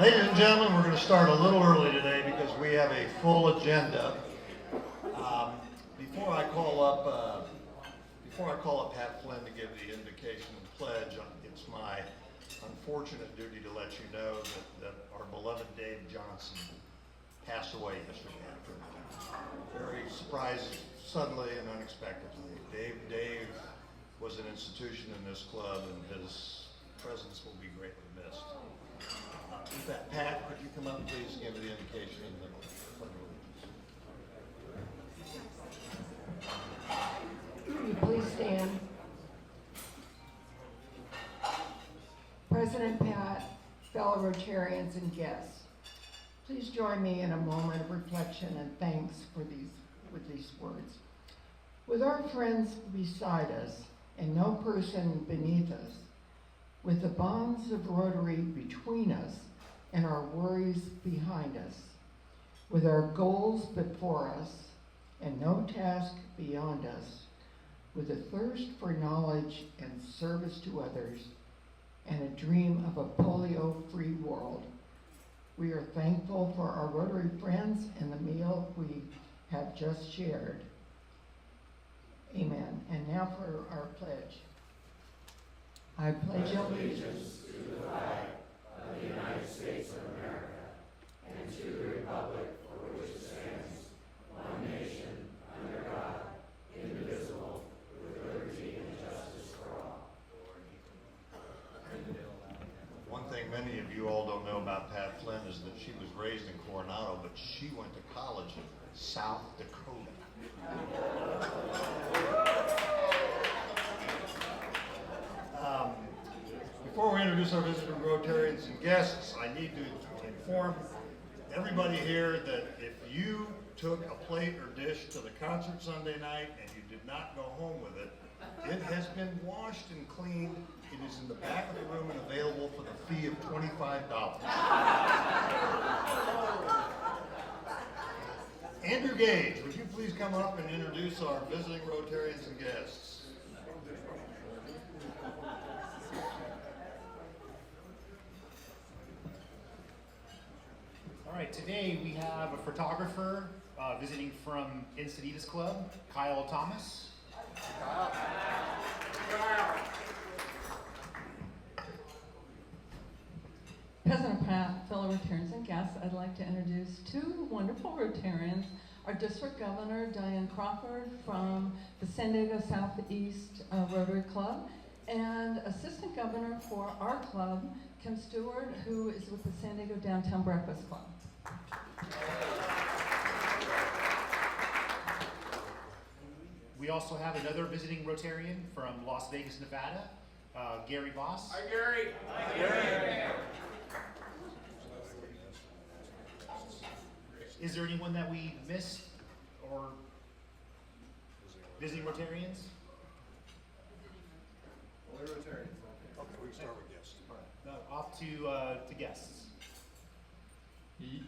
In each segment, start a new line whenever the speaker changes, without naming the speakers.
Ladies and gentlemen, we're going to start a little early today because we have a full agenda. Before I call up Pat Flynn to give the Invocation Pledge, it's my unfortunate duty to let you know that our beloved Dave Johnson passed away yesterday afternoon. Very surprised, suddenly and unexpectedly. Dave was an institution in this club, and his presence will be greatly missed. With that, Pat, could you come up, please, and give the invocation and the pledge of allegiance?
Will you please stand? President Pat, fellow Rotarians and guests, please join me in a moment of reflection and thanks with these words. With our friends beside us and no person beneath us, with the bonds of Rotary between us and our worries behind us, with our goals before us and no task beyond us, with a thirst for knowledge and service to others, and a dream of a polio-free world, we are thankful for our Rotary friends and the meal we have just shared. Amen. And now for our pledge. I pledge allegiance
to the flag of the United States of America and to the republic for which it stands, one nation, under God, indivisible, with liberty and justice for all.
One thing many of you all don't know about Pat Flynn is that she was raised in Coronado, but she went to college in South Dakota. Before we introduce our visiting Rotarians and guests, I need to inform everybody here that if you took a plate or dish to the concert Sunday night and you did not go home with it, it has been washed and cleaned. It is in the back of the room and available for the fee of $25. Andrew Gage, would you please come up and introduce our visiting Rotarians and guests?
All right, today we have a photographer visiting from Encinitas Club, Kyle Thomas.
Kyle.
President Pat, fellow Rotarians and guests, I'd like to introduce two wonderful Rotarians. Our District Governor, Diane Crawford from the San Diego Southeast Rotary Club, and Assistant Governor for our club, Kim Stewart, who is with the San Diego Downtown Breakfast Club.
We also have another visiting Rotarian from Las Vegas, Nevada, Gary Voss.
Hi, Gary. Hi, Gary.
Is there anyone that we missed or visiting Rotarians?
Only Rotarians. Okay, we can start with guests. All right.
No, off to guests.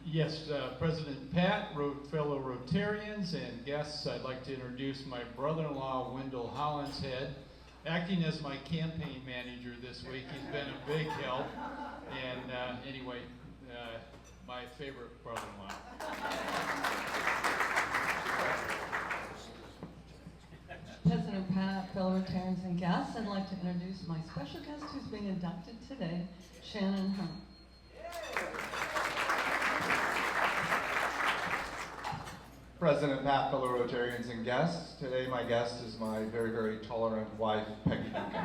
Yes, President Pat, fellow Rotarians and guests, I'd like to introduce my brother-in-law, Wendell Hollinshead, acting as my campaign manager this week. He's been a big help, and anyway, my favorite brother-in-law.
President Pat, fellow Rotarians and guests, I'd like to introduce my special guest who's being inducted today, Shannon Hunt.
President Pat, fellow Rotarians and guests, today my guest is my very, very tolerant wife, Peggy Duncan.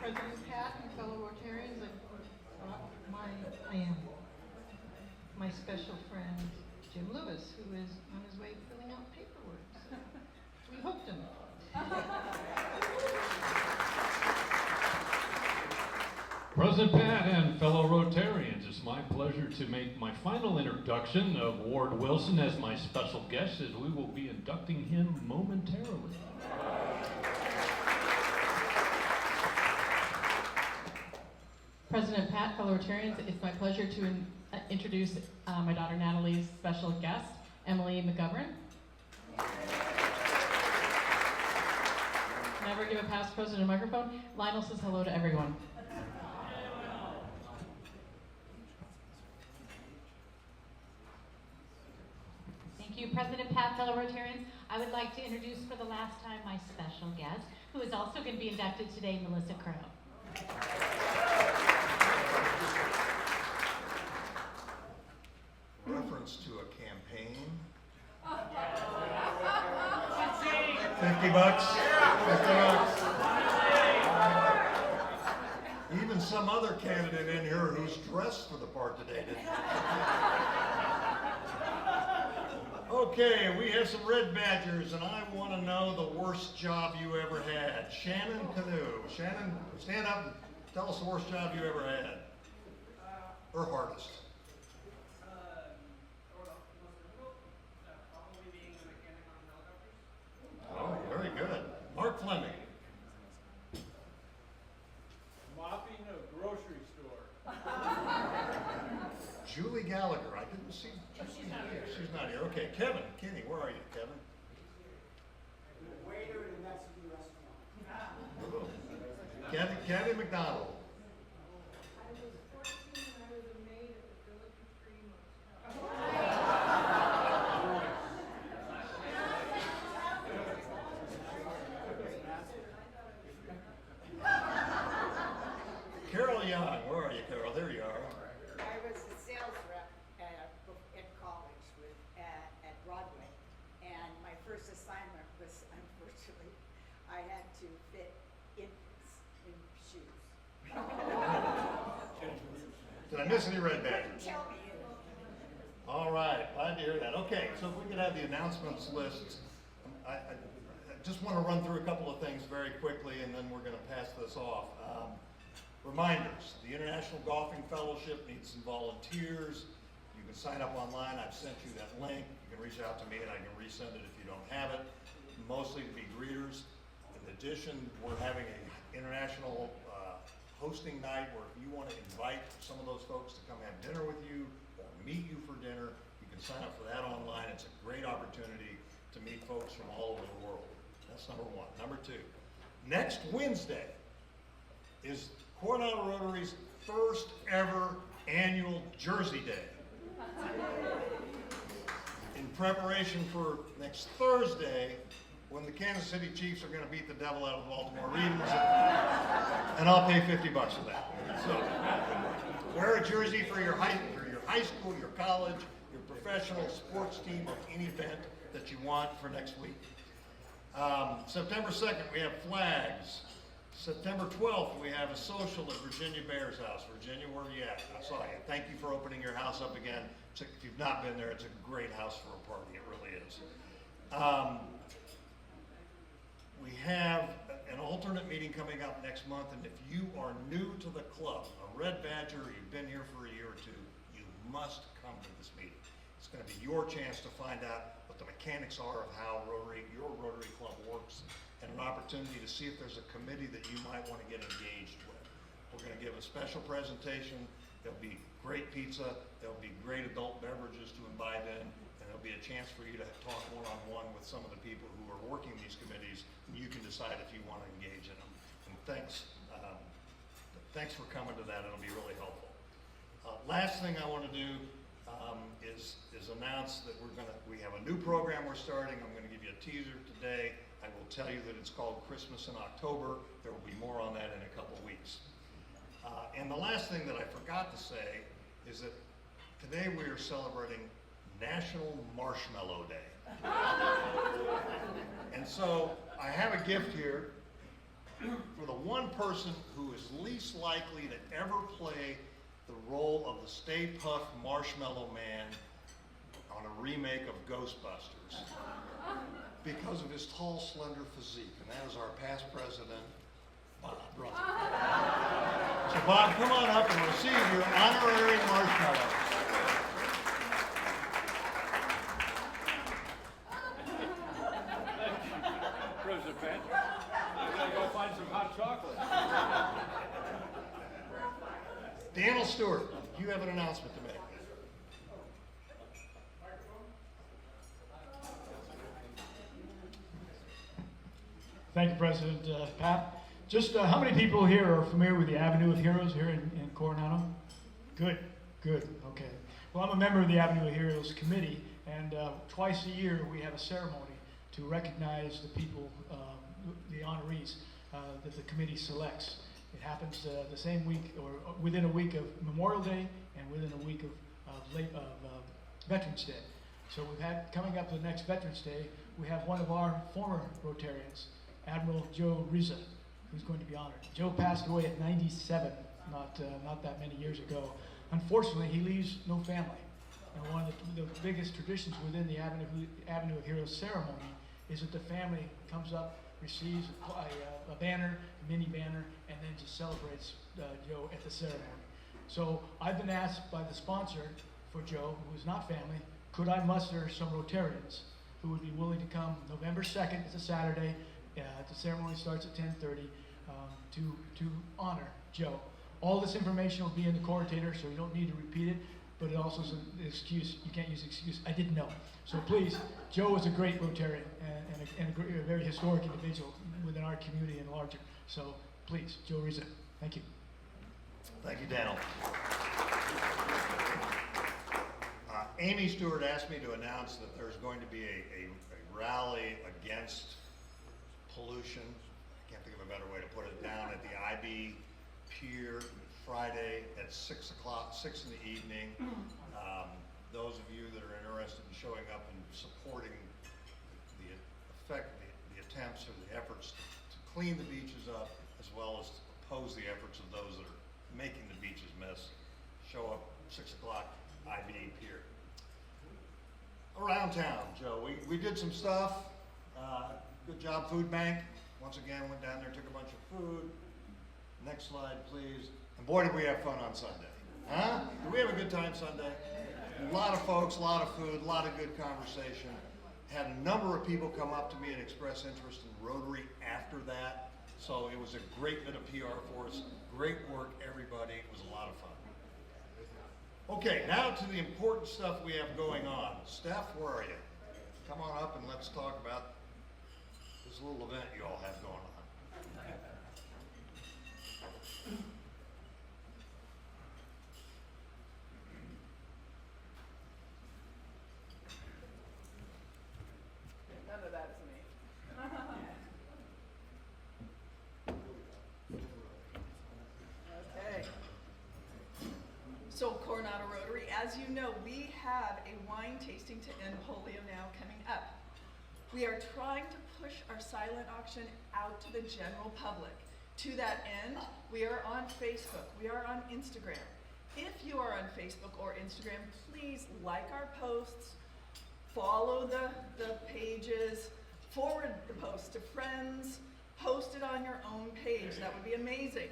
President Pat and fellow Rotarians, my special friend Jim Lewis, who is on his way filling out paperwork. So we hooked him.
President Pat and fellow Rotarians, it's my pleasure to make my final introduction of Ward Wilson as my special guest, as we will be inducting him momentarily.
President Pat, fellow Rotarians, it's my pleasure to introduce my daughter Natalie's special guest, Emily McGovern. Never ever give a past president a microphone. Lionel says hello to everyone.
Thank you, President Pat, fellow Rotarians. I would like to introduce for the last time my special guest, who is also going to be inducted today, Melissa Crow.
Reference to a campaign. 50 bucks. 50 bucks. Even some other candidate in here who's dressed for the part today didn't. Okay, we have some red badgers, and I want to know the worst job you ever had. Shannon Canoe. Shannon, stand up and tell us the worst job you ever had. Or hardest. Oh, very good. Mark Fleming.
Mopping a grocery store.
Julie Gallagher. I didn't see. She's not here. Okay, Kevin. Kenny, where are you, Kevin?
Waiter in a Mexican restaurant.
Kevin McDonald.
I was 14 and I was a maid at the Village of Green.
Carol Young. Where are you, Carol? There you are.
I was a sales rep at college at Broadway, and my first assignment was, unfortunately, I had to fit infants in shoes.
Did I miss any red badgers?
Tell me.
All right, glad to hear that. Okay, so if we could have the announcements list. I just want to run through a couple of things very quickly, and then we're going to pass this off. Reminders, the International Golfing Fellowship needs some volunteers. You can sign up online. I've sent you that link. You can reach out to me and I can resend it if you don't have it. Mostly to be greeters. In addition, we're having an international hosting night where if you want to invite some of those folks to come have dinner with you or meet you for dinner, you can sign up for that online. It's a great opportunity to meet folks from all over the world. That's number one. Number two, next Wednesday is Coronado Rotary's first ever annual Jersey Day. In preparation for next Thursday, when the Kansas City Chiefs are going to beat the devil out of the Baltimore Ravens, and I'll pay $50 for that. So, wear a jersey for your high school, your college, your professional sports team, or any event that you want for next week. September 2nd, we have flags. September 12th, we have a social at Virginia Bear's house. Virginia, where are you at? I saw you. Thank you for opening your house up again. If you've not been there, it's a great house for a party. It really is. We have an alternate meeting coming up next month, and if you are new to the club, a red badger, or you've been here for a year or two, you must come to this meeting. It's going to be your chance to find out what the mechanics are of how your Rotary Club works, and an opportunity to see if there's a committee that you might want to get engaged with. We're going to give a special presentation. There'll be great pizza. There'll be great adult beverages to imbibe in, and there'll be a chance for you to talk one-on-one with some of the people who are working these committees, and you can decide if you want to engage in them. And thanks for coming to that. It'll be really helpful. Last thing I want to do is announce that we have a new program we're starting. I'm going to give you a teaser today. I will tell you that it's called Christmas in October. There will be more on that in a couple weeks. And the last thing that I forgot to say is that today we are celebrating National Marshmallow Day. And so I have a gift here for the one person who is least likely to ever play the role of the Stay Puft Marshmallow Man on a remake of Ghostbusters because of his tall, slender physique, and that is our past president, Bob Rutherford. So Bob, come on up and receive your honorary marshmallow.
President Pat, I'm gonna go find some hot chocolate.
Daniel Stewart, you have an announcement to make.
Thank you, President Pat. Just how many people here are familiar with the Avenue of Heroes here in Coronado? Good, good, okay. Well, I'm a member of the Avenue of Heroes Committee, and twice a year we have a ceremony to recognize the people, the honorees that the committee selects. It happens the same week, or within a week of Memorial Day, and within a week of Veterans Day. So we've had, coming up to the next Veterans Day, we have one of our former Rotarians, Admiral Joe Rizzo, who's going to be honored. Joe passed away at 97, not that many years ago. Unfortunately, he leaves no family. And one of the biggest traditions within the Avenue of Heroes ceremony is that the family comes up, receives a banner, a mini banner, and then just celebrates Joe at the ceremony. So I've been asked by the sponsor for Joe, who is not family, could I muster some Rotarians who would be willing to come November 2nd, it's a Saturday, the ceremony starts at 10:30, to honor Joe. All this information will be in the Coritator, so you don't need to repeat it, but it also is an excuse, you can't use excuse, I didn't know. So please, Joe was a great Rotarian and a very historic individual within our community and larger. So please, Joe Rizzo, thank you.
Thank you, Daniel. Amy Stewart asked me to announce that there's going to be a rally against pollution. I can't think of a better way to put it, down at the IB Pier Friday at 6 o'clock, 6 in the evening. Those of you that are interested in showing up and supporting the attempts or the efforts to clean the beaches up, as well as to oppose the efforts of those that are making the beaches mess, show up 6 o'clock, IB Pier. Around town, Joe, we did some stuff. Good job, Food Bank. Once again, went down there, took a bunch of food. Next slide, please. And boy, did we have fun on Sunday. Huh? Did we have a good time Sunday? A lot of folks, a lot of food, a lot of good conversation. Had a number of people come up to me and express interest in Rotary after that. So it was a great bit of PR for us. Great work, everybody. It was a lot of fun. Okay, now to the important stuff we have going on. Steph, where are you? Come on up and let's talk about this little event you all have going on.
None of that is me. Okay. So Coronado Rotary, as you know, we have a wine tasting to end Polio Now coming up. We are trying to push our silent auction out to the general public. To that end, we are on Facebook, we are on Instagram. If you are on Facebook or Instagram, please like our posts, follow the pages, forward the posts to friends, post it on your own page. That would be amazing.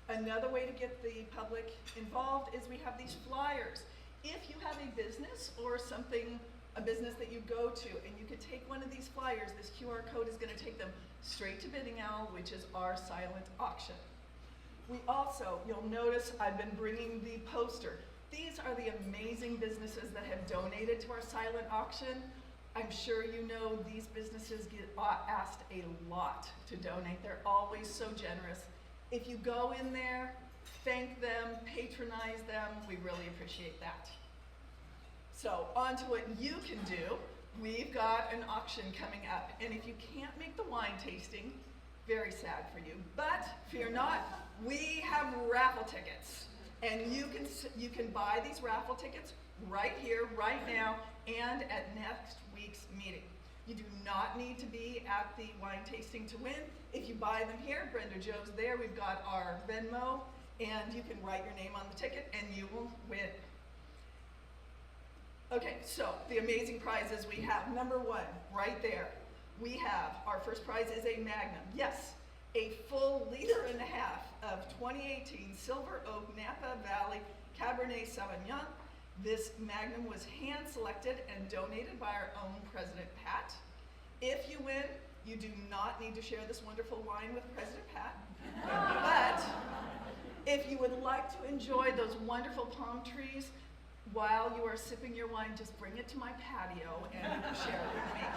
Another way to get the public involved is we have these flyers. If you have a business or something, a business that you go to, and you could take one of these flyers, this QR code is going to take them straight to Bidding Owl, which is our silent auction. We also, you'll notice I've been bringing the poster. These are the amazing businesses that have donated to our silent auction. I'm sure you know these businesses get asked a lot to donate. They're always so generous. If you go in there, thank them, patronize them, we really appreciate that. So on to what you can do. We've got an auction coming up, and if you can't make the wine tasting, very sad for you, but fear not, we have raffle tickets. And you can buy these raffle tickets right here, right now, and at next week's meeting. You do not need to be at the wine tasting to win. If you buy them here, Brenda Joe's there, we've got our Venmo, and you can write your name on the ticket and you will win. Okay, so the amazing prizes we have. Number one, right there, we have, our first prize is a Magnum. Yes, a full 1.5 liters of 2018 Silver Oak Napa Valley Cabernet Sauvignon. This Magnum was hand-selected and donated by our own President Pat. If you win, you do not need to share this wonderful wine with President Pat. But if you would like to enjoy those wonderful palm trees while you are sipping your wine, just bring it to my patio and share it with me.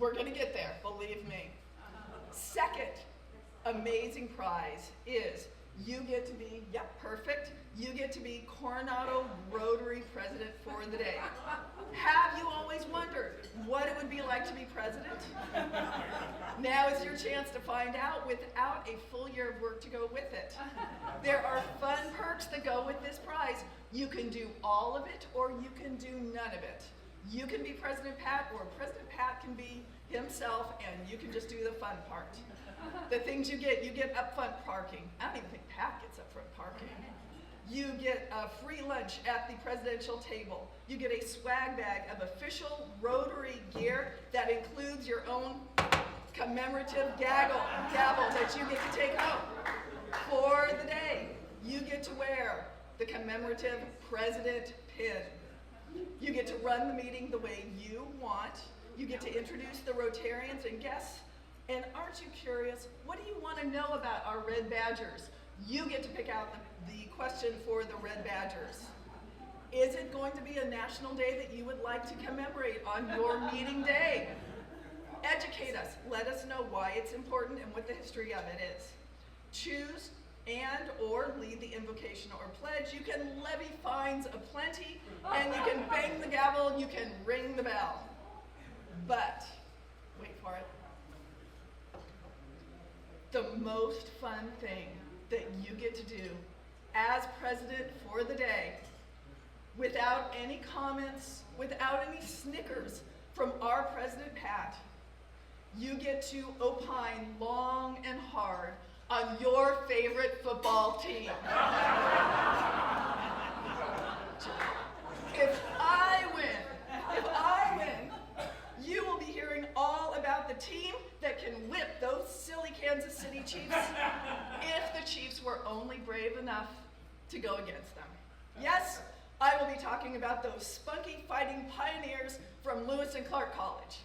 We're gonna get there, believe me. Second amazing prize is you get to be, yep, perfect, you get to be Coronado Rotary President for the day. Have you always wondered what it would be like to be president? Now is your chance to find out without a full year of work to go with it. There are fun perks that go with this prize. You can do all of it or you can do none of it. You can be President Pat or President Pat can be himself and you can just do the fun part. The things you get upfront parking. I don't even think Pat gets upfront parking. You get a free lunch at the presidential table. You get a swag bag of official Rotary gear that includes your own commemorative gavel that you get to take home for the day. You get to wear the commemorative president pin. You get to run the meeting the way you want. You get to introduce the Rotarians and guests. And aren't you curious, what do you want to know about our Red Badgers? You get to pick out the question for the Red Badgers. Is it going to be a national day that you would like to commemorate on your meeting day? Educate us. Let us know why it's important and what the history of it is. Choose and or lead the invocation or pledge. You can levy fines aplenty, and you can bang the gavel, and you can ring the bell. But, wait for it, the most fun thing that you get to do as president for the day, without any comments, without any snickers from our President Pat, you get to opine long and hard on your favorite football team. If I win, you will be hearing all about the team that can whip those silly Kansas City Chiefs if the Chiefs were only brave enough to go against them. Yes, I will be talking about those spunky fighting pioneers from Lewis and Clark College.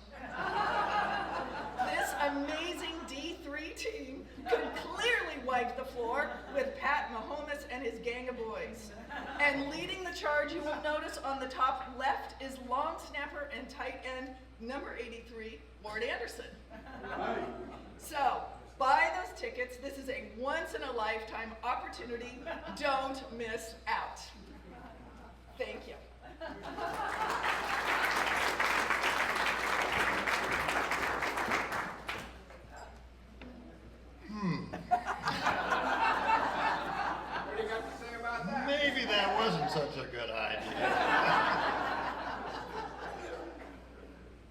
This amazing D3 team could clearly wipe the floor with Pat Mahomes and his gang of boys. And leading the charge, you will notice on the top left is long snapper and tight end number 83, Ward Anderson. So, buy those tickets. This is a once-in-a-lifetime opportunity. Don't miss out. Thank you.
What do you got to say about that?
Maybe that wasn't such a good idea.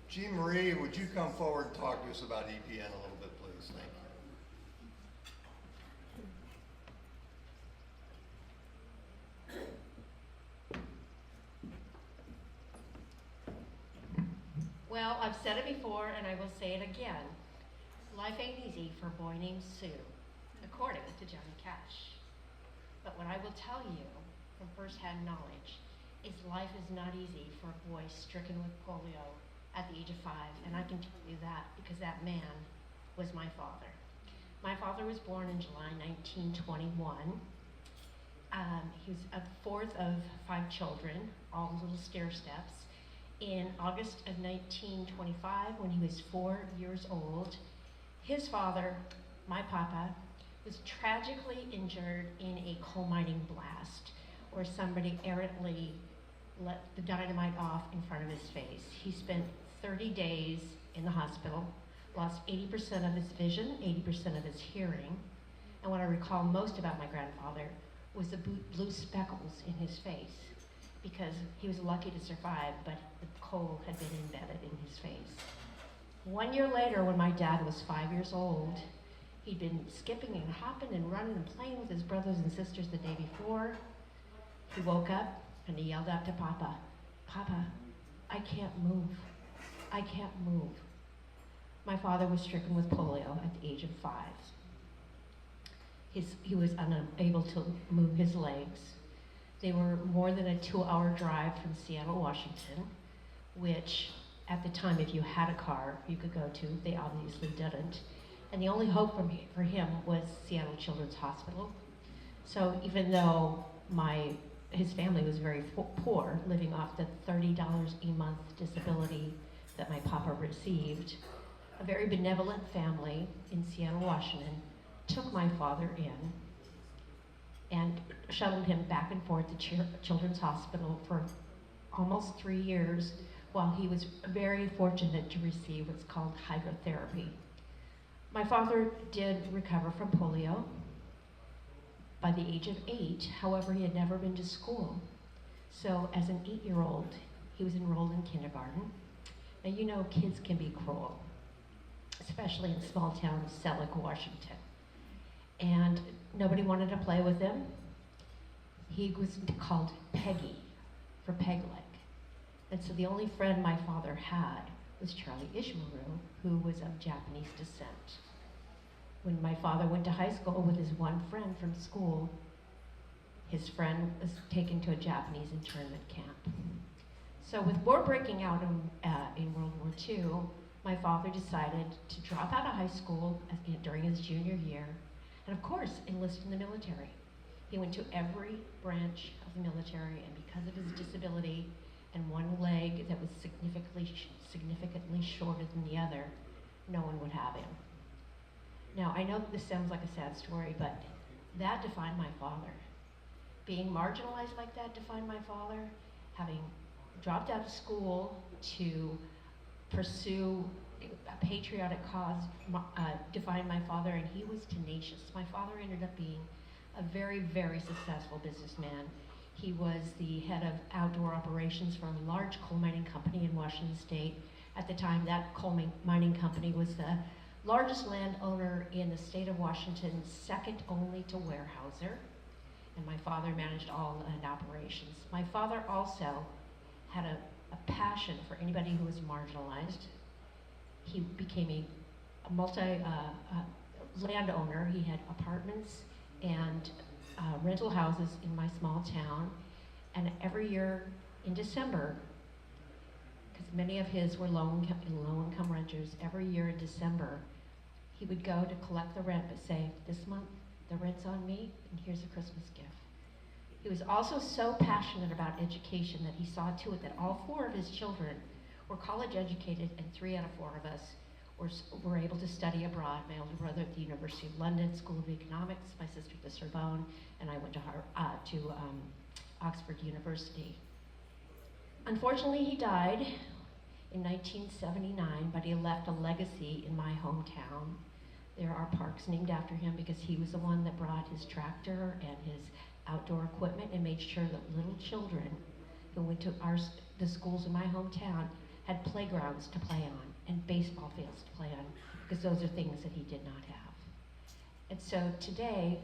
Jean Marie, would you come forward and talk to us about EPN a little bit, please? Thank you.
Well, I've said it before and I will say it again. Life ain't easy for a boy named Sue, according to Johnny Cash. But what I will tell you from firsthand knowledge is life is not easy for a boy stricken with polio at the age of 5, and I can tell you that because that man was my father. My father was born in July 1921. He was a fourth of 5 children, all little stair steps. In August of 1925, when he was 4 years old, his father, my papa, was tragically injured in a coal mining blast where somebody errantly let the dynamite off in front of his face. He spent 30 days in the hospital, lost 80% of his vision, 80% of his hearing, and what I recall most about my grandfather was the blue speckles in his face, because he was lucky to survive, but the coal had been embedded in his face. 1 year later, when my dad was 5 years old, he'd been skipping and hopping and running and playing with his brothers and sisters the day before. He woke up and he yelled out to Papa, "Papa, I can't move. I can't move." My father was stricken with polio at the age of 5. He was unable to move his legs. They were more than a 2-hour drive from Seattle, Washington, which at the time, if you had a car, you could go to. They obviously didn't. And the only hope for him was Seattle Children's Hospital. So even though his family was very poor, living off the $30 a month disability that my papa received, a very benevolent family in Seattle, Washington, took my father in and shuttled him back and forth to Children's Hospital for almost 3 years, while he was very fortunate to receive what's called hydrotherapy. My father did recover from polio by the age of 8. However, he had never been to school. So as an 8-year-old, he was enrolled in kindergarten. Now, you know, kids can be cruel, especially in small town Selleck, Washington. And nobody wanted to play with him. He was called Peggy, for peg leg. And so the only friend my father had was Charlie Ishmaru, who was of Japanese descent. When my father went to high school with his one friend from school, his friend was taken to a Japanese internment camp. So with war breaking out in World War II, my father decided to drop out of high school during his junior year, and of course, enlist in the military. He went to every branch of the military, and because of his disability and one leg that was significantly shorter than the other, no one would have him. Now, I know that this sounds like a sad story, but that defined my father. Being marginalized like that defined my father. Having dropped out of school to pursue a patriotic cause defined my father, and he was tenacious. My father ended up being a very, very successful businessman. He was the head of outdoor operations for a large coal mining company in Washington State. At the time, that coal mining company was the largest landowner in the state of Washington, second only to Weyerhaeuser. And my father managed all land operations. My father also had a passion for anybody who was marginalized. He became a landowner. He had apartments and rental houses in my small town. And every year in December, because many of his were low-income renters, every year in December, he would go to collect the rent, but say, this month, the rent's on me, and here's a Christmas gift. He was also so passionate about education that he saw to it that all 4 of his children were college educated, and 3 out of 4 of us were able to study abroad. My older brother at the University of London School of Economics, my sister at the Sorbonne, and I went to Oxford University. Unfortunately, he died in 1979, but he left a legacy in my hometown. There are parks named after him because he was the one that brought his tractor and his outdoor equipment and made sure that little children who went to the schools in my hometown had playgrounds to play on and baseball fields to play on, because those are things that he did not have. And so today,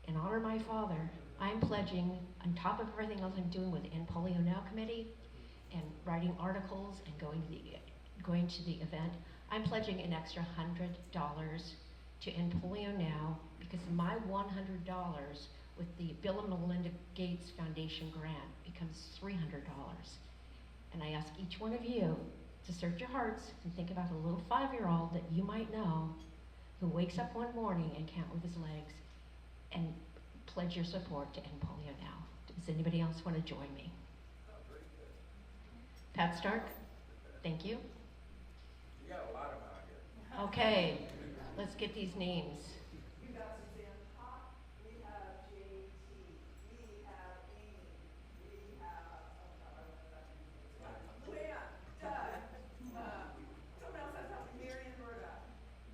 in honor of my father, I'm pledging, on top of everything else I'm doing with the End Polio Now committee and writing articles and going to the event, I'm pledging an extra $100 to End Polio Now, because my $100 with the Bill and Melinda Gates Foundation grant becomes $300. And I ask each one of you to search your hearts and think about a little 5-year-old that you might know who wakes up one morning and can't move his legs, and pledge your support to End Polio Now. Does anybody else want to join me? Pat Stark, thank you.
You got a lot of them out here.
Okay, let's get these names.
We got Suzanne Pop, we have JT, we have Amy, we have Luann, Doug, someone else has helped me, Mary and Berta,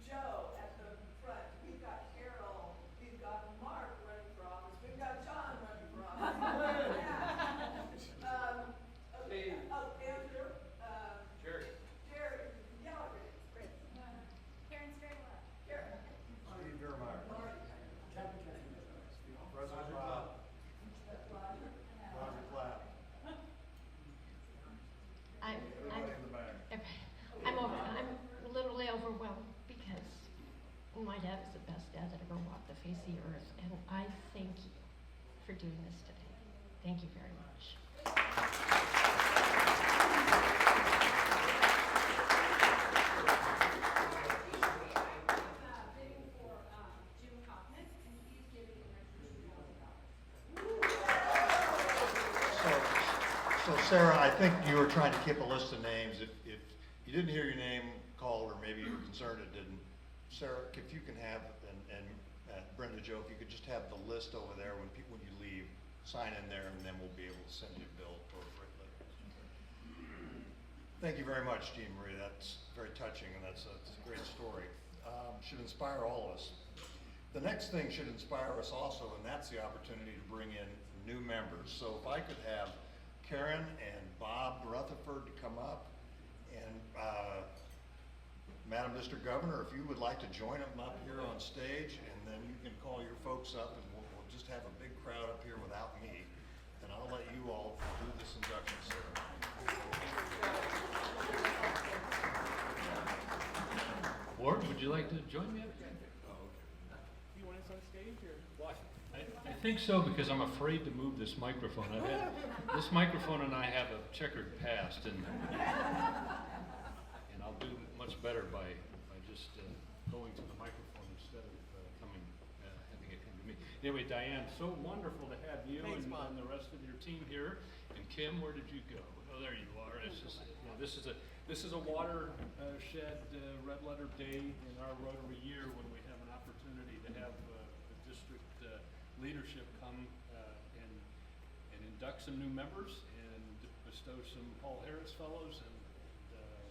Joe at the front, we've got Carol, we've got Mark running for office, we've got John running for office. Andrew, Jerry, yeah, great.
Karen Strayla.
Karen.
Steve Durmeyer. Roger Clapp. Everybody in the back.
I'm literally overwhelmed because my dad is the best dad that ever walked the face of the earth, and I thank you for doing this today. Thank you very much.
So Sarah, I think you were trying to keep a list of names. If you didn't hear your name called, or maybe you were concerned it didn't. Sarah, if you can have, and Brenda Jo, if you could just have the list over there when when you leave, sign in there, and then we'll be able to send you a bill appropriately. Thank you very much, Jean Marie. That's very touching, and that's a great story. Should inspire all of us. The next thing should inspire us also, and that's the opportunity to bring in new members. So if I could have Karen and Bob Ruthorford to come up, and Madam Mr. Governor, if you would like to join them up here on stage, and then you can call your folks up, and we'll just have a big crowd up here without me, and I'll let you all do this induction ceremony.
Ward, would you like to join me up here?
You want us on stage, or?
Well, I think so, because I'm afraid to move this microphone. This microphone and I have a checkered past, and I'll do much better by just going to the microphone instead of having it come to me. Anyway, Diane, so wonderful to have you.
Thanks,
and the rest of your team here. And Kim, where did you go? Oh, there you are. It's just, this is a watershed red letter day in our Rotary year, when we have an opportunity to have the district leadership come and induct some new members and bestow some Paul Harris Fellows. And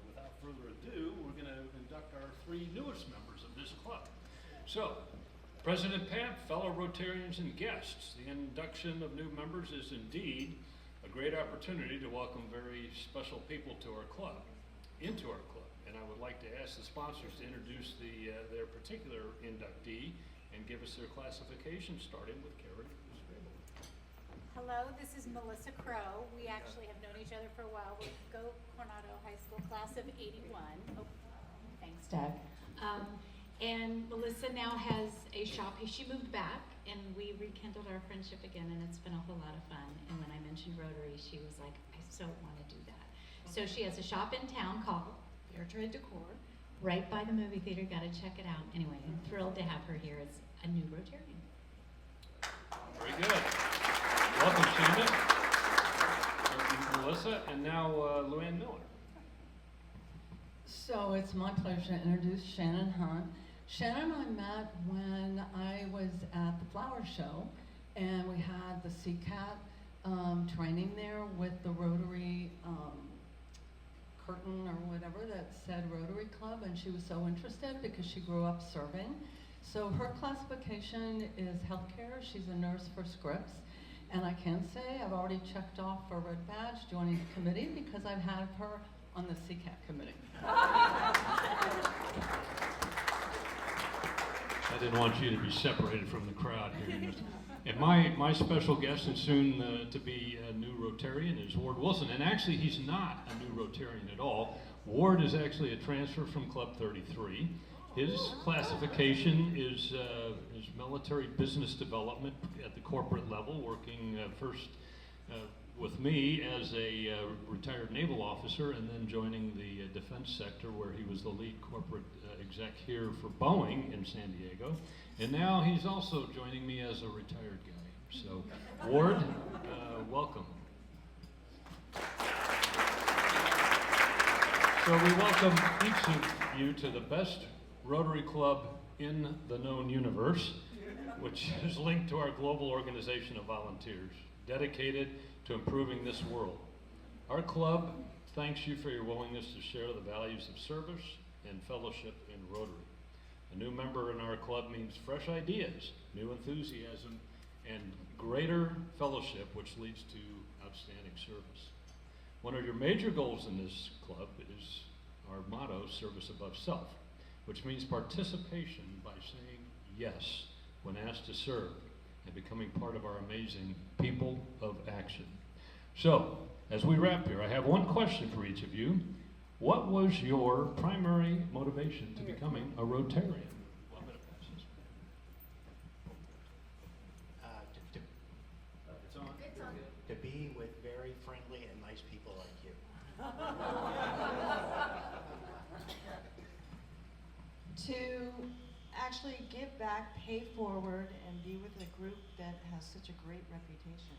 without further ado, we're going to induct our 3 newest members of this club. So, President Pat, fellow Rotarians and guests, the induction of new members is indeed a great opportunity to welcome very special people into our club. And I would like to ask the sponsors to introduce their particular inductee and give us their classification, starting with Karen.
Hello, this is Melissa Crow. We actually have known each other for a while. We go Coronado High School class of 81. Oh, thanks, Doug. And Melissa now has a shop. She moved back, and we rekindled our friendship again, and it's been a whole lot of fun. And when I mentioned Rotary, she was like, I so want to do that. So she has a shop in town called Fair Trade Decor, right by the movie theater. Got to check it out. Anyway, I'm thrilled to have her here as a new Rotarian.
Very good. Welcome, Shannon. Melissa, and now Luann Miller.
So it's my pleasure to introduce Shannon Hunt. Shannon and I met when I was at the flower show, and we had the CCAT training there with the Rotary curtain or whatever that said Rotary Club, and she was so interested because she grew up serving. So her classification is healthcare. She's a nurse for Scripps. And I can say I've already checked off for Red Badge joining the committee because I've had her on the CCAT committee.
I didn't want you to be separated from the crowd here. And my special guest and soon to be a new Rotarian is Ward Wilson. And actually, he's not a new Rotarian at all. Ward is actually a transfer from Club 33. His classification is military business development at the corporate level, working first with me as a retired naval officer, and then joining the defense sector, where he was the lead corporate exec here for Boeing in San Diego. And now he's also joining me as a retired guy. So, Ward, welcome. So we welcome each of you to the best Rotary Club in the known universe, which is linked to our global organization of volunteers, dedicated to improving this world. Our club thanks you for your willingness to share the values of service and fellowship in Rotary. A new member in our club means fresh ideas, new enthusiasm, and greater fellowship, which leads to outstanding service. One of your major goals in this club is our motto, service above self, which means participation by saying yes when asked to serve and becoming part of our amazing people of action. So, as we wrap here, I have one question for each of you. What was your primary motivation to becoming a Rotarian? Well, I'm going to pass this.
It's on. To be with very friendly and nice people like you.
To actually give back, pay forward, and be with a group that has such a great reputation.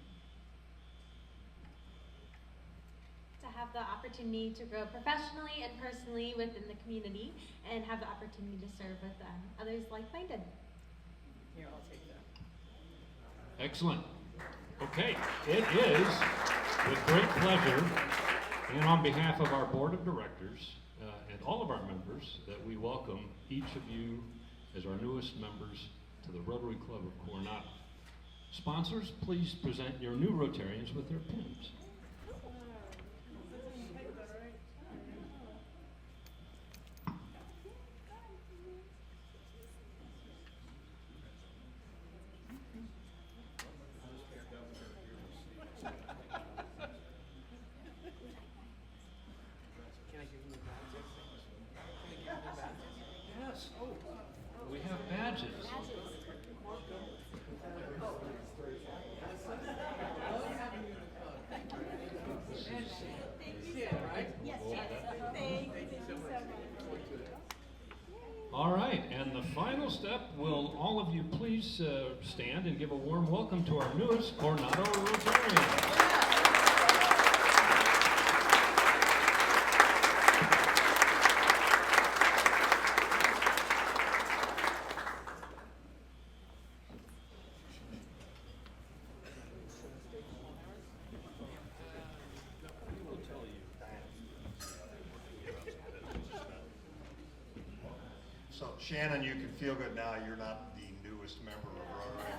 To
have the opportunity to grow professionally and personally within the community and have the opportunity to serve with others like-minded.
Here, I'll take that.
Excellent. Okay, it is with great pleasure and on behalf of our board of directors and all of our members that we welcome each of you as our newest members to the Rotary Club of Coronado. Sponsors, please present your new Rotarians with their pins. Yes, oh, we have badges. All right, and the final step, will all of you please stand and give a warm welcome to our newest Coronado Rotarians.
So Shannon, you can feel good now, you're not the newest member of Rotary.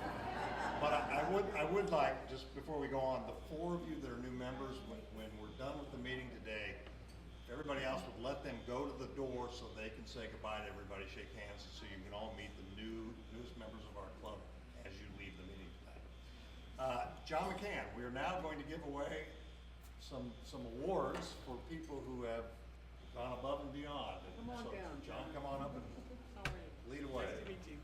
But I would like, just before we go on, the 4 of you that are new members, when we're done with the meeting today, if everybody else would let them go to the door so they can say goodbye to everybody, shake hands, so you can all meet the newest members of our club as you leave the meeting tonight. John McCann, we are now going to give away some awards for people who have gone above and beyond.
Come on down,
John, come on up and lead away.
Nice to meet you.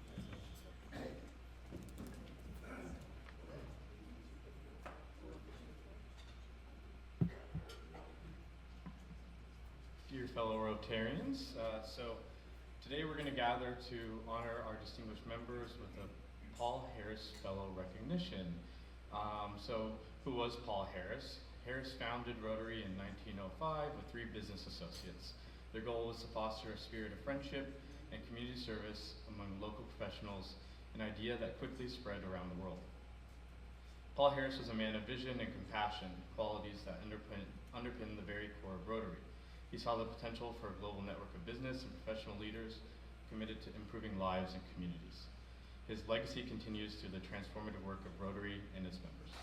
Dear fellow Rotarians, so today we're going to gather to honor our distinguished members with the Paul Harris Fellow Recognition. So who was Paul Harris? Harris founded Rotary in 1905 with 3 business associates. Their goal was to foster a spirit of friendship and community service among local professionals, an idea that quickly spread around the world. Paul Harris was a man of vision and compassion, qualities that underpin the very core of Rotary. He saw the potential for a global network of business and professional leaders committed to improving lives and communities. His legacy continues through the transformative work of Rotary and its members.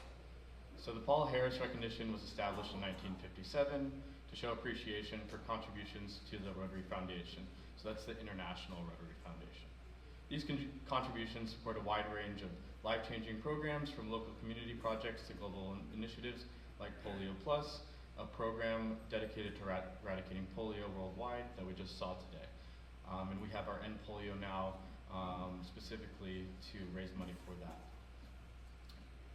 So the Paul Harris Recognition was established in 1957 to show appreciation for contributions to the Rotary Foundation. So that's the International Rotary Foundation. These contributions support a wide range of life-changing programs, from local community projects to global initiatives like Polio Plus, a program dedicated to eradicating polio worldwide that we just saw today. And we have our End Polio Now specifically to raise money for that.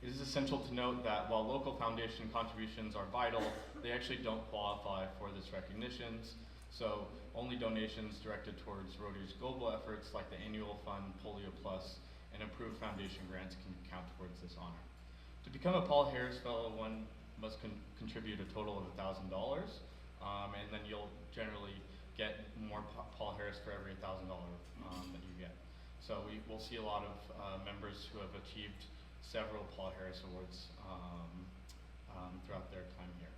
It is essential to note that while local foundation contributions are vital, they actually don't qualify for this recognitions. So only donations directed towards Rotary's global efforts like the annual fund, Polio Plus, and approved foundation grants can count towards this honor. To become a Paul Harris Fellow, one must contribute a total of $1,000, and then you'll generally get more Paul Harris for every $1,000 that you get. So we'll see a lot of members who have achieved several Paul Harris Awards throughout their time here.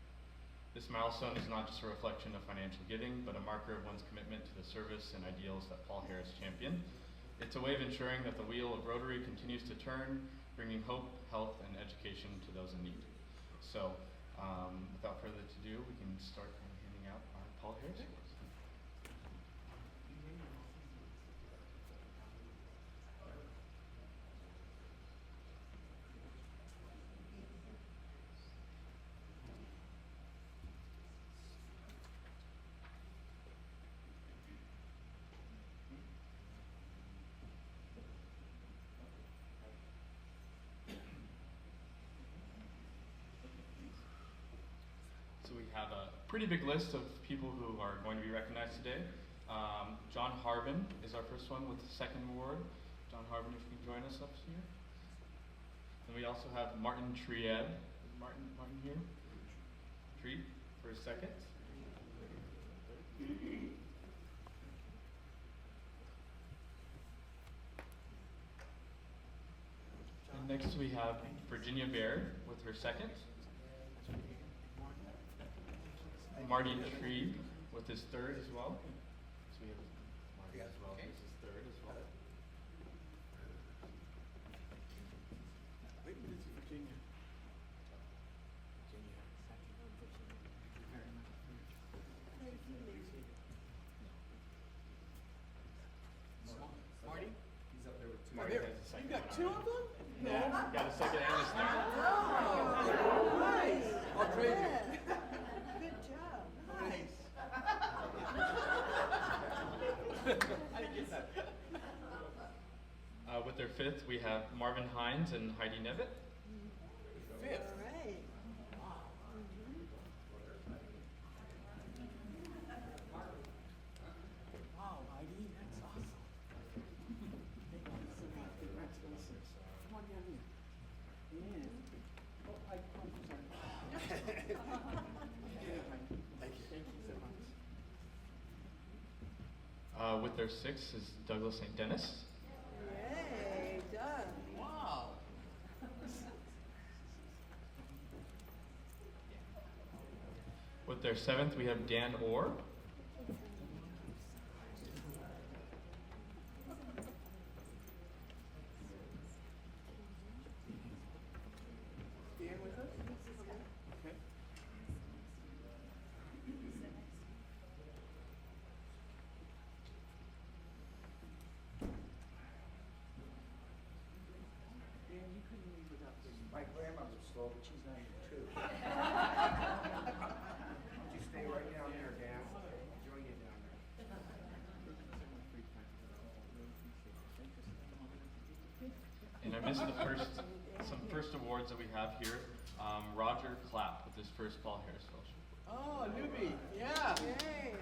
This milestone is not just a reflection of financial giving, but a marker of one's commitment to the service and ideals that Paul Harris championed. It's a way of ensuring that the wheel of Rotary continues to turn, bringing hope, health, and education to those in need. So, without further ado, we can start handing out our Paul Harris Awards. So we have a pretty big list of people who are going to be recognized today. John Harbin is our first one with the second award. John Harbin, if you can join us up here. And we also have Martin Trieb. Is Martin here? Trieb, for a second. And next we have Virginia Baird with her second. Marty Tree with his third as well. So we have Marty as well, this is third as well.
Wait, this is Virginia. Marty?
He's up there with two.
Marty has a second. You got two of them?
Yeah, got a second and a third.
Oh, nice. I'll trade you. Good job. Nice. I didn't get that.
With their fifth, we have Marvin Hines and Heidi Nevitt.
Fifth. Wow, Heidi, that's awesome. Congratulations. Come on down here. Yeah. Oh, I'm sorry. Thank you. Thank you so much.
With their sixth is Douglas St. Dennis.
Yay, done. Wow.
With their seventh, we have Dan Orr.
Dan with us? Okay. Dan, you couldn't leave without this. My grandmother's slow, but she's 92. You stay right down there, Dan. Enjoy you down there.
And I missed some first awards that we have here. Roger Clapp with his first Paul Harris Fellowship.
Oh, newbie. Yeah. Yay.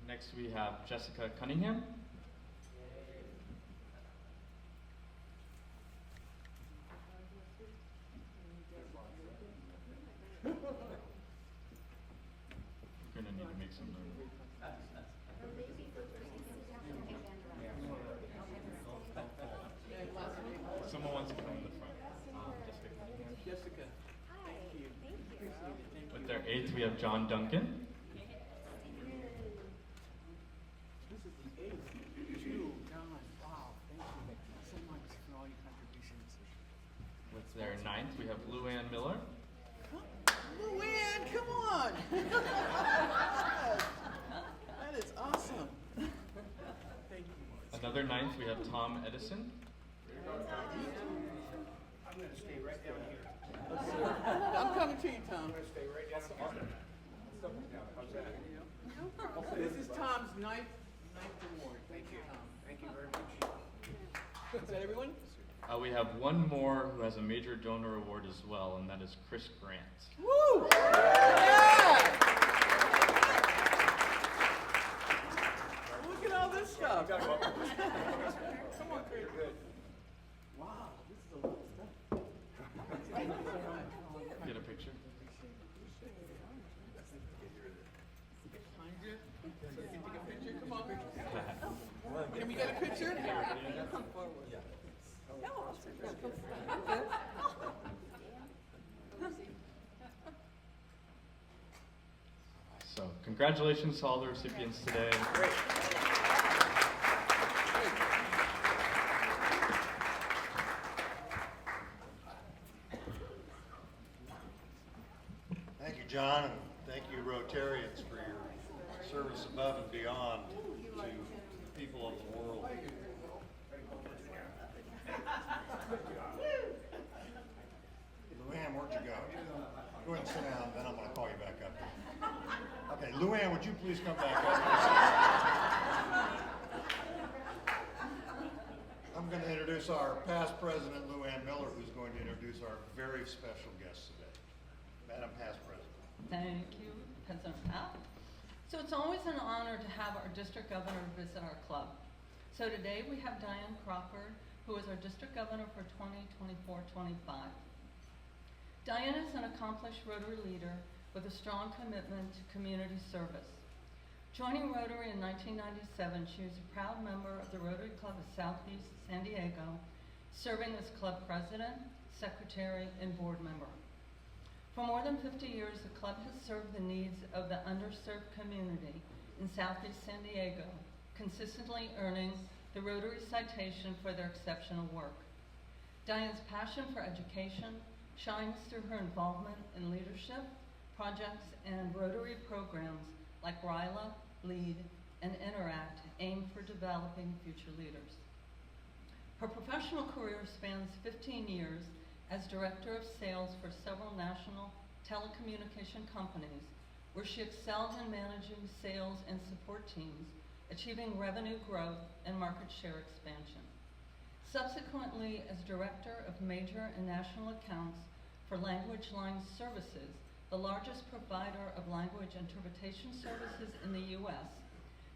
Next we have Jessica Cunningham. You're gonna need to make some room. Someone wants to come in the front. Jessica Cunningham.
Jessica. Thank you. Appreciate it. Thank you.
With their eighth, we have John Duncan.
This is the eighth. Two, John. Wow. Thank you so much for all your contributions.
With their ninth, we have Luann Miller.
Luann, come on. That is awesome. Thank you.
Another ninth, we have Tom Edison.
I'm going to stay right down here. I'm coming to you, Tom. I'm going to stay right down here. How's that? This is Tom's ninth award. Thank you, Tom. Thank you very much. Is that everyone?
We have one more who has a major donor award as well, and that is Chris Grant.
Woo! Yeah! Look at all this stuff. Come on, Chris. Good. Wow, this is a lot of stuff. Thank you so much.
Get a picture.
Behind you. So you can take a picture. Come on. Can we get a picture? Come forward. Yeah.
So, congratulations to all the recipients today.
Great.
Thank you, John, and thank you, Rotarians, for your service above and beyond to people of the world. Luann, where'd you go? Go ahead and sit down, then I'm going to call you back up. Okay, Luann, would you please come back up? I'm going to introduce our past president, Luann Miller, who's going to introduce our very special guest today. Madam Past President.
Thank you, President Pat. So it's always an honor to have our district governor visit our club. So today we have Diane Crawford, who is our district governor for 2024-25. Diane is an accomplished Rotary leader with a strong commitment to community service. Joining Rotary in 1997, she is a proud member of the Rotary Club of Southeast San Diego, serving as club president, secretary, and board member. For more than 50 years, the club has served the needs of the underserved community in Southeast San Diego, consistently earning the Rotary citation for their exceptional work. Diane's passion for education shines through her involvement in leadership, projects, and Rotary programs like RILA, LEAD, and Interact aimed for developing future leaders. Her professional career spans 15 years as Director of Sales for several national telecommunication companies, where she excelled in managing sales and support teams, achieving revenue growth and market share expansion. Subsequently, as Director of Major and National Accounts for Language Line Services, the largest provider of language interpretation services in the U.S.,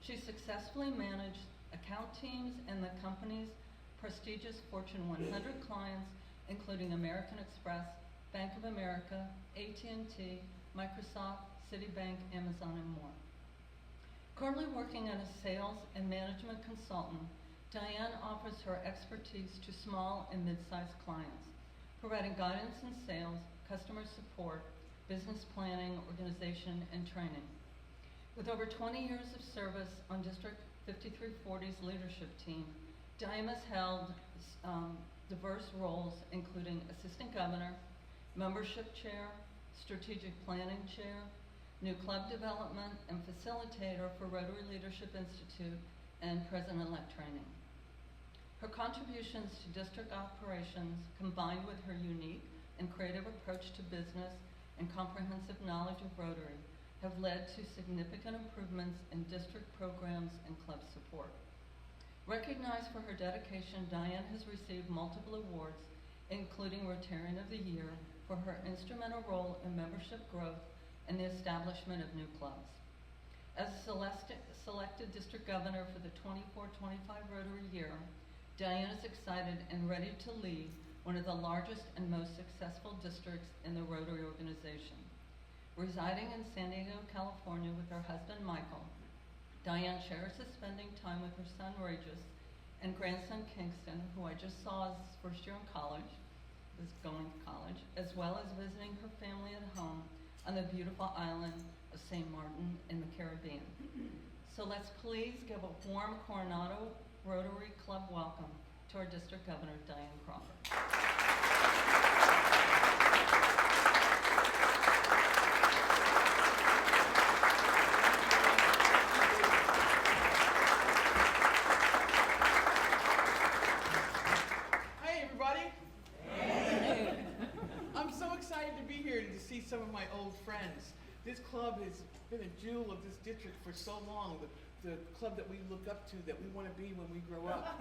she successfully managed account teams and the company's prestigious Fortune 100 clients, including American Express, Bank of America, AT&T, Microsoft, Citibank, Amazon, and more. Currently working as a sales and management consultant, Diane offers her expertise to small and mid-sized clients, providing guidance in sales, customer support, business planning, organization, and training. With over 20 years of service on District 5340's leadership team, Diane has held diverse roles, including Assistant Governor, Membership Chair, Strategic Planning Chair, New Club Development, and Facilitator for Rotary Leadership Institute and President-elect Training. Her contributions to district operations, combined with her unique and creative approach to business and comprehensive knowledge of Rotary, have led to significant improvements in district programs and club support. Recognized for her dedication, Diane has received multiple awards, including Rotarian of the Year, for her instrumental role in membership growth and the establishment of new clubs. As a selected district governor for the 24-25 Rotary year, Diane is excited and ready to lead one of the largest and most successful districts in the Rotary organization. Residing in San Diego, California with her husband, Michael, Diane cherishes spending time with her son, Regis, and grandson, Kingston, who I just saw his first year in college, is going to college, as well as visiting her family at home on the beautiful island of St. Martin in the Caribbean. So let's please give a warm Coronado Rotary Club welcome to our District Governor, Diane Crawford.
Some of my old friends. This club has been a jewel of this district for so long, the club that we look up to, that we want to be when we grow up.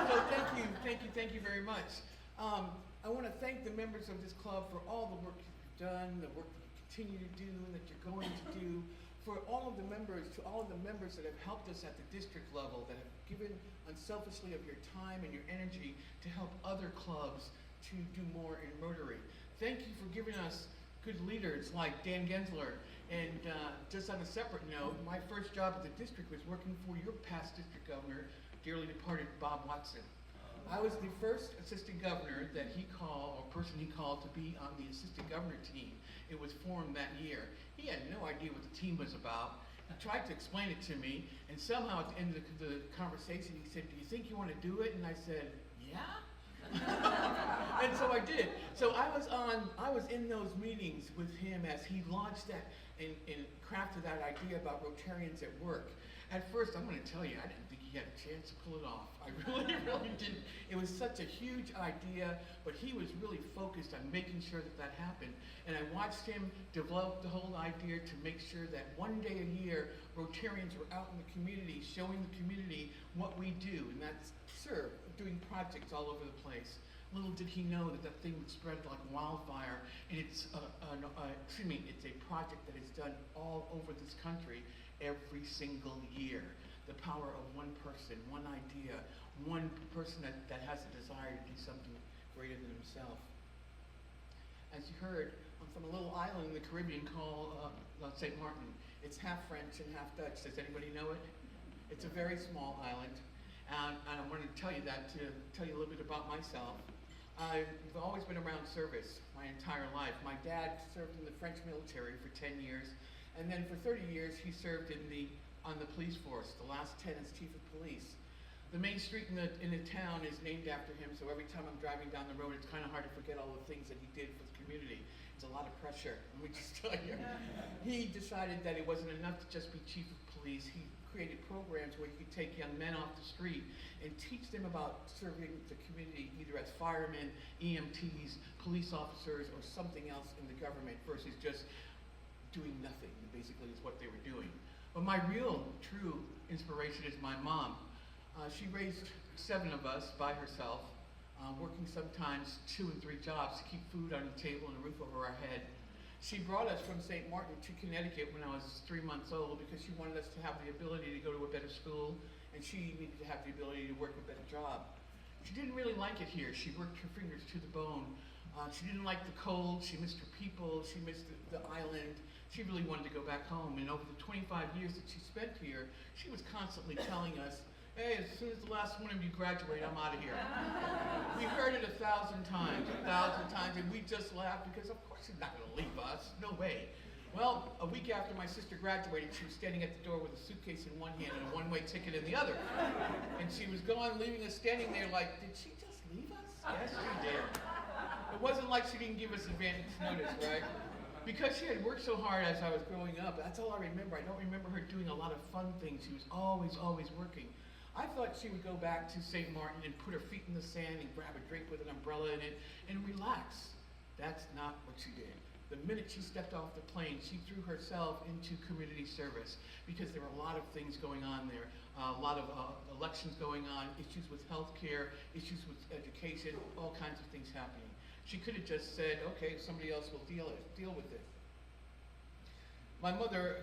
So thank you very much. I want to thank the members of this club for all the work you've done, the work that you continue to do, and that you're going to do, for all of the members, to all of the members that have helped us at the district level, that have given unselfishly of your time and your energy to help other clubs to do more in Rotary. Thank you for giving us good leaders like Dan Gensler. And just on a separate note, my first job at the district was working for your past district governor, dearly departed Bob Watson. I was the first assistant governor that he called, or person he called to be on the assistant governor team. It was formed that year. He had no idea what the team was about. He tried to explain it to me, and somehow at the end of the conversation, he said, "Do you think you want to do it?" And I said, "Yeah." And so I did. So I was in those meetings with him as he launched that and crafted that idea about Rotarians at work. At first, I'm going to tell you, I didn't think he had a chance to pull it off. I really didn't. It was such a huge idea, but he was really focused on making sure that that happened. And I watched him develop the whole idea to make sure that one day a year, Rotarians were out in the community, showing the community what we do, and that's serve, doing projects all over the place. Little did he know that that thing would spread like wildfire, and it's it's a project that is done all over this country every single year. the power of one person, one idea, one person that has a desire to do something greater than himself. As you heard, I'm from a little island in the Caribbean called St. Martin. It's half French and half Dutch. Does anybody know it? It's a very small island. And I wanted to tell you that to tell you a little bit about myself. I've always been around service my entire life. My dad served in the French military for 10 years, and then for 30 years he served on the police force, the last 10 as chief of police. The main street in the town is named after him, so every time I'm driving down the road, it's kind of hard to forget all the things that he did for the community. It's a lot of pressure, let me just tell you. He decided that it wasn't enough to just be chief of police. He created programs where he could take young men off the street and teach them about serving the community either as firemen, EMTs, police officers, or something else in the government versus just doing nothing, basically is what they were doing. But my real, true inspiration is my mom. She raised 7 of us by herself, working sometimes 2 and 3 jobs to keep food on the table and a roof over our head. She brought us from St. Martin to Connecticut when I was 3 months old because she wanted us to have the ability to go to a better school, and she needed to have the ability to work a better job. She didn't really like it here. She worked her fingers to the bone. She didn't like the cold. She missed her people. She missed the island. She really wanted to go back home. And over the 25 years that she spent here, she was constantly telling us, hey, as soon as the last one of you graduate, I'm out of here. We heard it 1,000 times, and we just laughed because of course she's not going to leave us, no way. Well, a week after my sister graduated, she was standing at the door with a suitcase in one hand and a one-way ticket in the other. And she was gone, leaving us standing there like, did she just leave us? Yes, she did. It wasn't like she didn't give us advance notice, right? Because she had worked so hard as I was growing up, that's all I remember. I don't remember her doing a lot of fun things. She was always, always working. I thought she would go back to St. Martin and put her feet in the sand and grab a drink with an umbrella in it and relax. That's not what she did. The minute she stepped off the plane, she threw herself into community service because there were a lot of things going on there, a lot of elections going on, issues with healthcare, issues with education, all kinds of things happening. She could have just said, okay, somebody else will deal with it. My mother,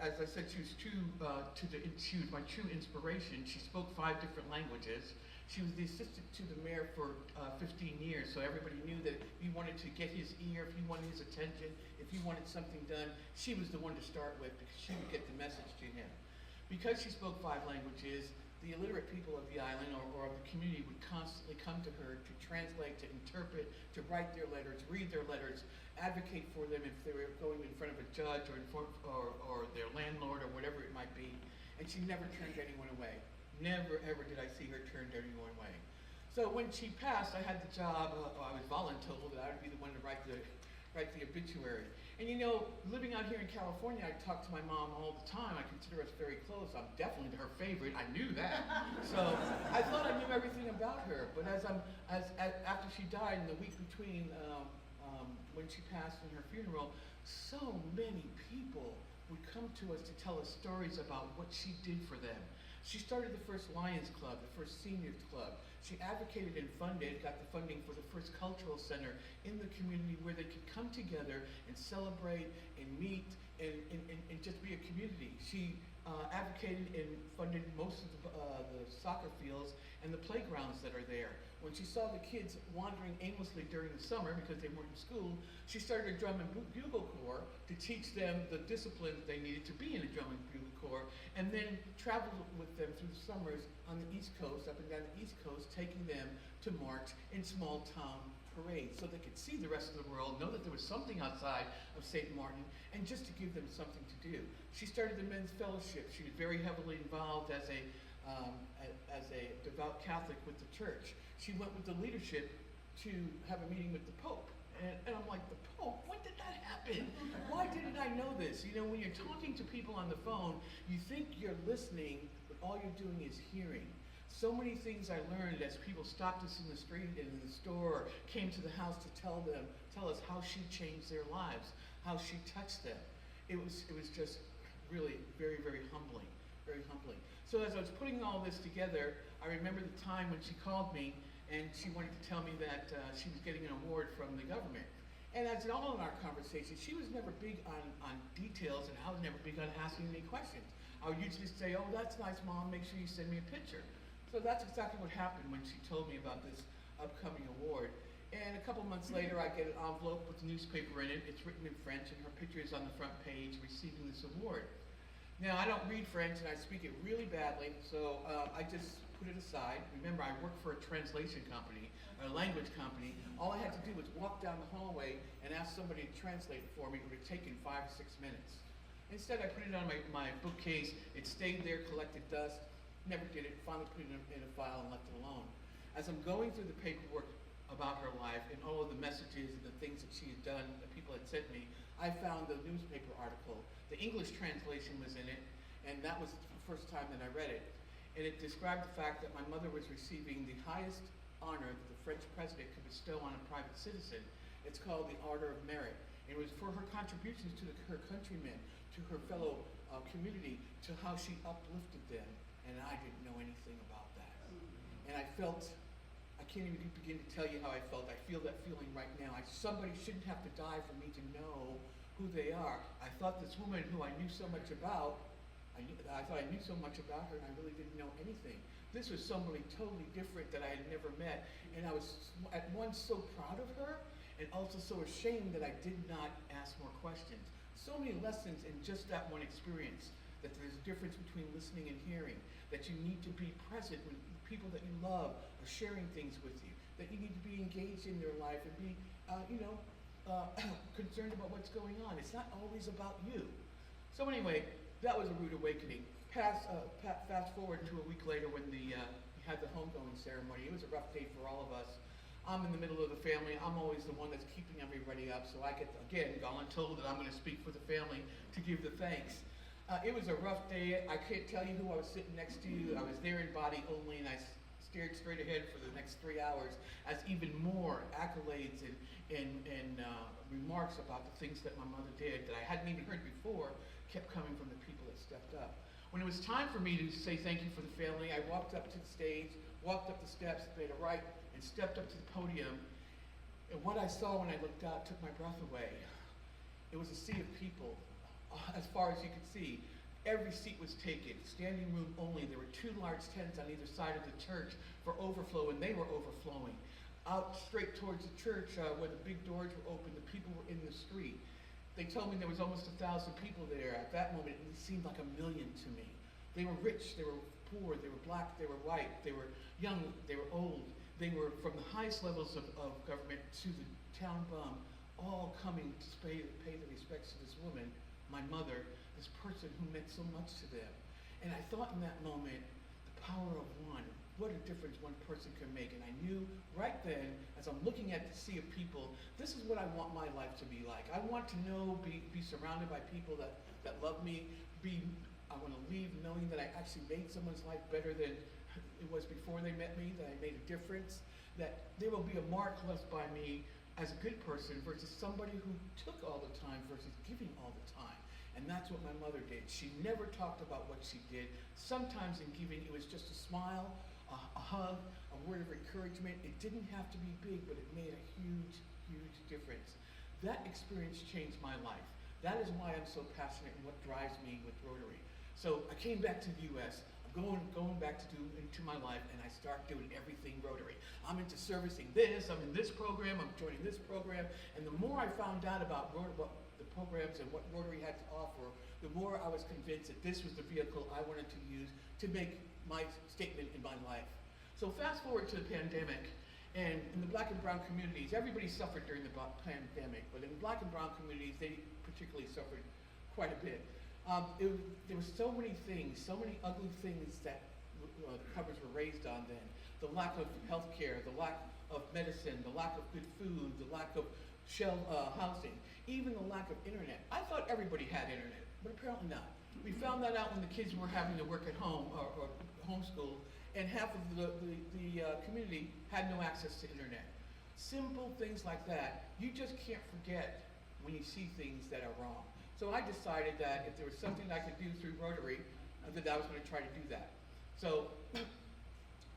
as I said, she was my true inspiration. She spoke 5 different languages. She was the assistant to the mayor for 15 years, so everybody knew that if you wanted to get his ear, if you wanted his attention, if you wanted something done, she was the one to start with because she would get the message to him. Because she spoke 5 languages, the illiterate people of the island or of the community would constantly come to her to translate, to interpret, to write their letters, read their letters, advocate for them if they were going in front of a judge or their landlord or whatever it might be. And she never turned anyone away. Never, ever did I see her turn anyone away. So when she passed, I had the job, I was voluntold that I would be the one to write the obituary. And you know, living out here in California, I talk to my mom all the time. I consider us very close. I'm definitely her favorite. I knew that. So I thought I knew everything about her. But after she died, in the week between when she passed and her funeral, so many people would come to us to tell us stories about what she did for them. She started the first Lions Club, the first Seniors Club. She advocated and funded, got the funding for the first cultural center in the community where they could come together and celebrate and meet and just be a community. She advocated and funded most of the soccer fields and the playgrounds that are there. When she saw the kids wandering aimlessly during the summer because they weren't in school, she started a drum and bugle corps to teach them the discipline that they needed to be in a drum and bugle corps, and then traveled with them through the summers on the East Coast, up and down the East Coast, taking them to march in small town parades so they could see the rest of the world, know that there was something outside of St. Martin, and just to give them something to do. She started the Men's Fellowship. She was very heavily involved as a devout Catholic with the church. She went with the leadership to have a meeting with the Pope. And I'm like, the Pope? When did that happen? Why didn't I know this? You know, when you're talking to people on the phone, you think you're listening, but all you're doing is hearing. So many things I learned as people stopped us in the street and in the store, came to the house to tell us how she changed their lives, how she touched them. It was just really very, very humbling, very humbling. So as I was putting all this together, I remember the time when she called me and she wanted to tell me that she was getting an award from the government. And as in all in our conversations, she was never big on details, and I was never big on asking any questions. I would usually say, oh, that's nice, Mom, make sure you send me a picture. So that's exactly what happened when she told me about this upcoming award. And a couple months later, I get an envelope with newspaper in it. It's written in French, and her picture is on the front page receiving this award. Now, I don't read French, and I speak it really badly, so I just put it aside. Remember, I work for a translation company, a language company. All I had to do was walk down the hallway and ask somebody to translate it for me. It would have taken 5 or 6 minutes. Instead, I put it on my bookcase. It stayed there, collected dust, never did it, finally put it in a file and left it alone. As I'm going through the paperwork about her life and all of the messages and the things that she had done that people had sent me, I found the newspaper article. The English translation was in it, and that was the first time that I read it. And it described the fact that my mother was receiving the highest honor that the French president could bestow on a private citizen. It's called the Order of Merit. It was for her contributions to her countrymen, to her fellow community, to how she uplifted them. And I didn't know anything about that. And I felt, I can't even begin to tell you how I felt. I feel that feeling right now. Somebody shouldn't have to die for me to know who they are. I thought this woman who I knew so much about, I thought I knew so much about her, and I really didn't know anything. This was somebody totally different that I had never met. And I was at once so proud of her, and also so ashamed that I did not ask more questions. So many lessons in just that one experience, that there's a difference between listening and hearing, that you need to be present when people that you love are sharing things with you, that you need to be engaged in their life and be, concerned about what's going on. It's not always about you. So anyway, that was a rude awakening. Fast forward to a week later when we had the homegoing ceremony. It was a rough day for all of us. I'm in the middle of the family. I'm always the one that's keeping everybody up, so I get, again, told that I'm going to speak for the family to give the thanks. It was a rough day. I can't tell you who I was sitting next to. I was there in body only, and I stared straight ahead for the next 3 hours as even more accolades and remarks about the things that my mother did that I hadn't even heard before kept coming from the people that stepped up. When it was time for me to say thank you for the family, I walked up to the stage, walked up the steps, made a right, and stepped up to the podium. And what I saw when I looked out took my breath away. It was a sea of people, as far as you could see. Every seat was taken, standing room only. There were 2 large tents on either side of the church for overflow, and they were overflowing. Out straight towards the church, where the big doors were open, the people were in the street. They told me there was almost 1,000 people there. At that moment, it seemed like 1,000,000 to me. They were rich, they were poor, they were black, they were white, they were young, they were old. They were from the highest levels of government to the town bum, all coming to pay the respects to this woman, my mother, this person who meant so much to them. And I thought in that moment, the power of one, what a difference one person can make. And I knew right then, as I'm looking at the sea of people, this is what I want my life to be like. I want to be surrounded by people that love me. I want to leave knowing that I actually made someone's life better than it was before they met me, that I made a difference, that there will be a mark left by me as a good person versus somebody who took all the time versus giving all the time. And that's what my mother did. She never talked about what she did. Sometimes in giving, it was just a smile, a hug, a word of encouragement. It didn't have to be big, but it made a huge, huge difference. That experience changed my life. That is why I'm so passionate and what drives me with Rotary. So I came back to the U.S. I'm going back into my life, and I start doing everything Rotary. I'm into servicing this, I'm in this program, I'm joining this program, and the more I found out about the programs and what Rotary had to offer, the more I was convinced that this was the vehicle I wanted to use to make my statement in my life. So fast forward to the pandemic, and in the black and brown communities, everybody suffered during the pandemic, but in black and brown communities, they particularly suffered quite a bit. There were so many things, so many ugly things that covers were raised on then. The lack of health care, the lack of medicine, the lack of good food, the lack of housing, even the lack of internet. I thought everybody had internet, but apparently not. We found that out when the kids were having to work at home or homeschool, and half of the community had no access to internet. Simple things like that, you just can't forget when you see things that are wrong. So I decided that if there was something I could do through Rotary, that I was going to try to do that. So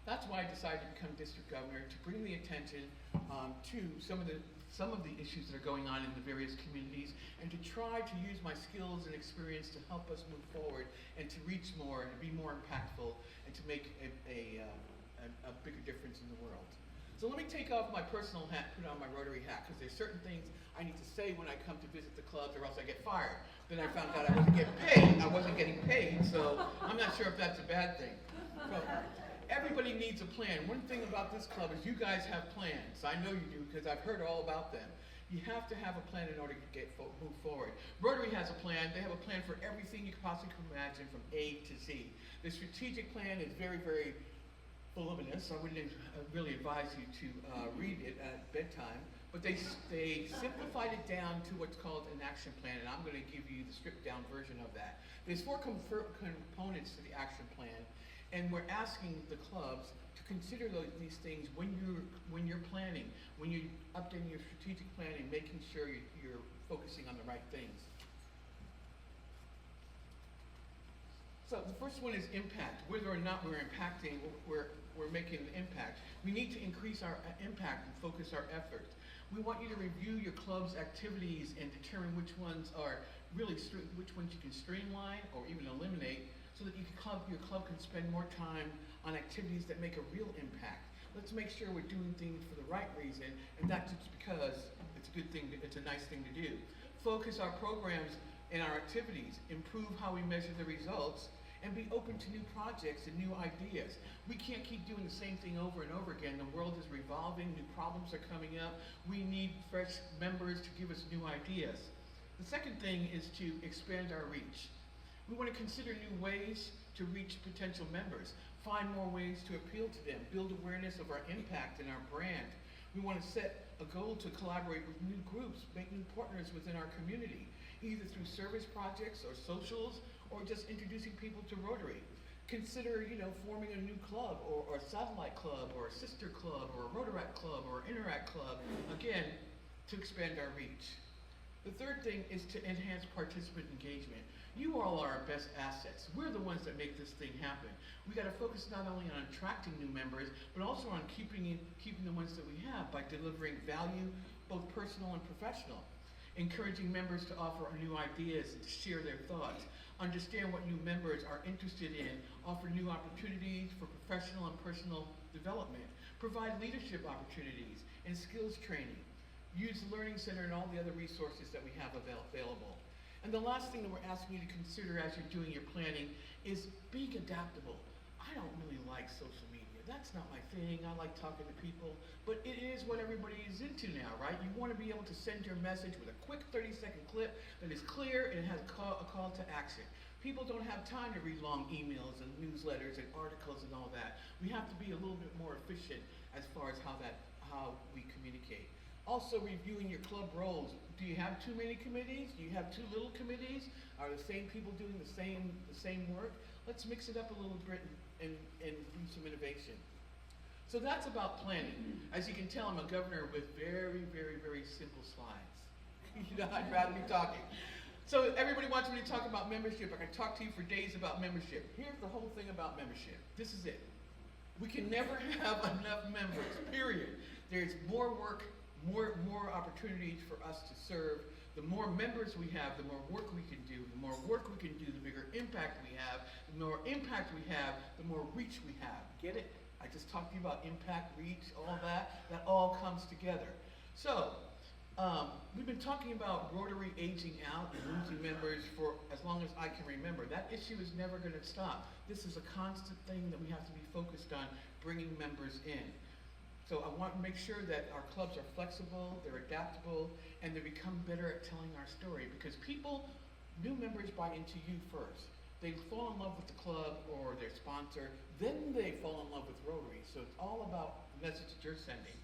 that's why I decided to become district governor, to bring the attention to some of the some of the issues that are going on in the various communities, and to try to use my skills and experience to help us move forward and to reach more and to be more impactful and to make a bigger difference in the world. So let me take off my personal hat, put on my Rotary hat, because there's certain things I need to say when I come to visit the clubs, or else I get fired. Then I found out I wasn't getting paid. I wasn't getting paid, so I'm not sure if that's a bad thing. So, everybody needs a plan. One thing about this club is you guys have plans. I know you do, because I've heard all about them. You have to have a plan in order to move forward. Rotary has a plan. They have a plan for everything you could possibly imagine, from A to Z. The strategic plan is very, very voluminous. I wouldn't really advise you to read it at bedtime, but they simplified it down to what's called an action plan, and I'm going to give you the stripped down version of that. There's 4 components to the action plan, and we're asking the clubs to consider these things when you're planning, when you're updating your strategic plan and making sure you're focusing on the right things. So the first one is impact. Whether or not we're impacting, we're making an impact. We need to increase our impact and focus our efforts. We want you to review your club's activities and determine which ones are which ones you can streamline or even eliminate, so that your club can spend more time on activities that make a real impact. Let's make sure we're doing things for the right reason, and not just because it's a good thing, it's a nice thing to do. Focus our programs and our activities, improve how we measure the results, and be open to new projects and new ideas. We can't keep doing the same thing over and over again. The world is revolving, new problems are coming up. We need fresh members to give us new ideas. The second thing is to expand our reach. We want to consider new ways to reach potential members, find more ways to appeal to them, build awareness of our impact and our brand. We want to set a goal to collaborate with new groups, make new partners within our community, either through service projects or socials, or just introducing people to Rotary. Consider, forming a new club, or a satellite club, or a sister club, or a Rotaract club, or an Interact club, again, to expand our reach. The third thing is to enhance participant engagement. You all are our best assets. We're the ones that make this thing happen. We got to focus not only on attracting new members, but also on keeping the ones that we have by delivering value, both personal and professional. Encouraging members to offer new ideas and to share their thoughts. Understand what new members are interested in. Offer new opportunities for professional and personal development. Provide leadership opportunities and skills training. Use the Learning Center and all the other resources that we have available. And the last thing that we're asking you to consider as you're doing your planning is being adaptable. I don't really like social media. That's not my thing. I like talking to people, but it is what everybody is into now, right? You want to be able to send your message with a quick 30-second clip that is clear and has a call to action. People don't have time to read long emails and newsletters and articles and all that. We have to be a little bit more efficient as far as how we communicate. Also, reviewing your club roles. Do you have too many committees? Do you have too little committees? Are the same people doing the same work? Let's mix it up a little bit and do some innovation. So that's about planning. As you can tell, I'm a governor with very, very, very simple slides. I'd rather be talking. So everybody wants me to talk about membership. I can talk to you for days about membership. Here's the whole thing about membership. This is it. We can never have enough members, period. There's more work, more opportunities for us to serve. The more members we have, the more work we can do. The more work we can do, the bigger impact we have. The more impact we have, the more reach we have. Get it? I just talked to you about impact, reach, all that. That all comes together. So, we've been talking about Rotary aging out and losing members for as long as I can remember. That issue is never going to stop. This is a constant thing that we have to be focused on, bringing members in. So I want to make sure that our clubs are flexible, they're adaptable, and they become better at telling our story, because new members buy into you first. They fall in love with the club or their sponsor, then they fall in love with Rotary. So it's all about the message that you're sending.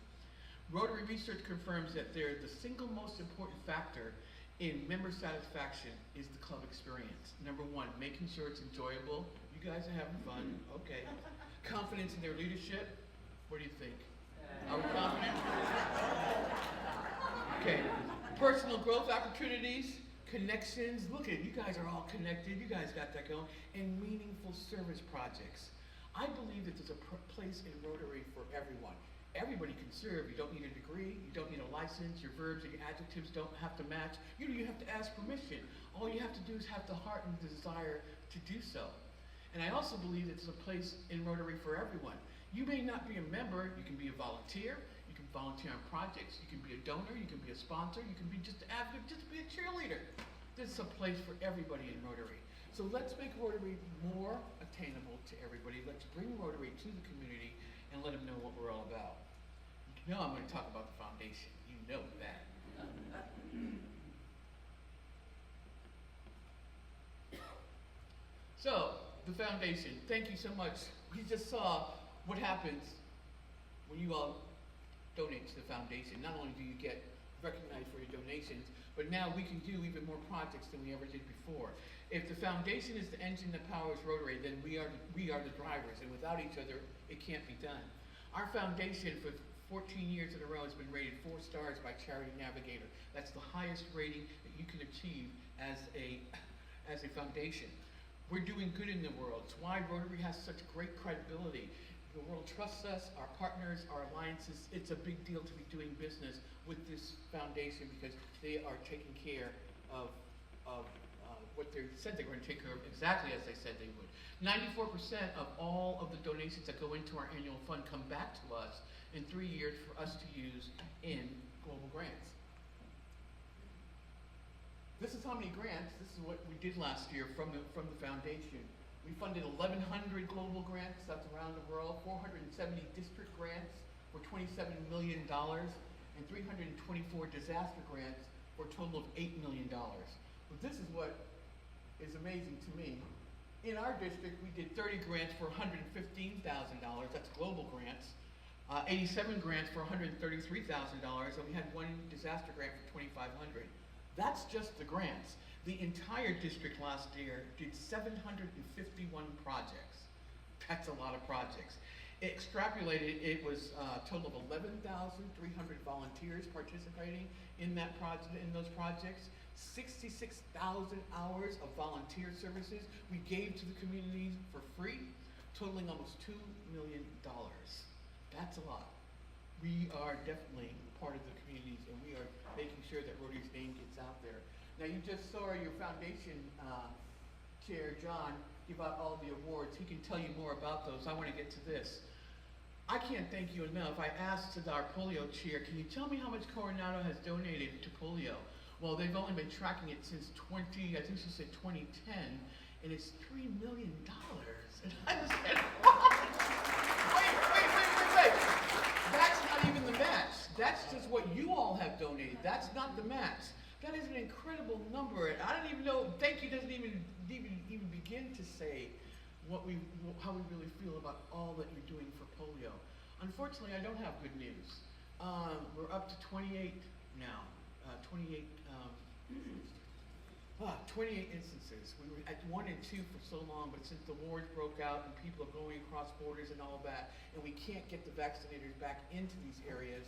Rotary research confirms that the single most important factor in member satisfaction is the club experience. Number one, making sure it's enjoyable. You guys are having fun, okay. Confidence in their leadership. What do you think? Are we confident? Okay. Personal growth opportunities, connections. Look at you guys are all connected. You guys got that going. And meaningful service projects. I believe that there's a place in Rotary for everyone. everybody can serve. You don't need a degree, you don't need a license, your verbs and your adjectives don't have to match. You have to ask permission. All you have to do is have the heart and the desire to do so. And I also believe that there's a place in Rotary for everyone. You may not be a member, you can be a volunteer, you can volunteer on projects, you can be a donor, you can be a sponsor, you can be just an advocate, just be a cheerleader. There's a place for everybody in Rotary. So let's make Rotary more attainable to everybody. Let's bring Rotary to the community and let them know what we're all about. You know I'm going to talk about the foundation. You know that. So, the foundation. Thank you so much. We just saw what happens when you all donate to the foundation. Not only do you get recognized for your donations, but now we can do even more projects than we ever did before. If the foundation is the engine that powers Rotary, then we are the drivers, and without each other, it can't be done. Our foundation for 14 years in a row has been rated 4 stars by Charity Navigator. That's the highest rating that you can achieve as a foundation. We're doing good in the world. It's why Rotary has such great credibility. The world trusts us, our partners, our alliances. It's a big deal to be doing business with this foundation because they are taking care of what they said they were going to take care of exactly as they said they would. 94% of all of the donations that go into our annual fund come back to us in 3 years for us to use in global grants. This is how many grants, this is what we did last year from the foundation. We funded 1,100 global grants, that's around the world, 470 district grants for $27 million, and 324 disaster grants for a total of $8 million. But this is what is amazing to me. In our district, we did 30 grants for $115,000, that's global grants, 87 grants for $133,000, and we had 1 disaster grant for $2,500. That's just the grants. The entire district last year did 751 projects. That's a lot of projects. Extrapolated, it was a total of 11,300 volunteers participating in those projects. 66,000 hours of volunteer services we gave to the communities for free, totaling almost $2 million. That's a lot. We are definitely part of the communities, and we are making sure that Rotary's name gets out there. Now, you just saw your foundation chair, John, give out all the awards. He can tell you more about those. I want to get to this. I can't thank you enough. I asked our polio chair, can you tell me how much Coronado has donated to polio? Well, they've only been tracking it since I think she said 2010, and it's $3 million. And I said, what? Wait. That's not even the match. That's just what you all have donated. That's not the match. That is an incredible number. I don't even know, thank you doesn't even begin to say how we really feel about all that you're doing for polio. Unfortunately, I don't have good news. We're up to 28 now. 28 instances. We were at 1 and 2 for so long, but since the wars broke out and people are going across borders and all of that, and we can't get the vaccinators back into these areas,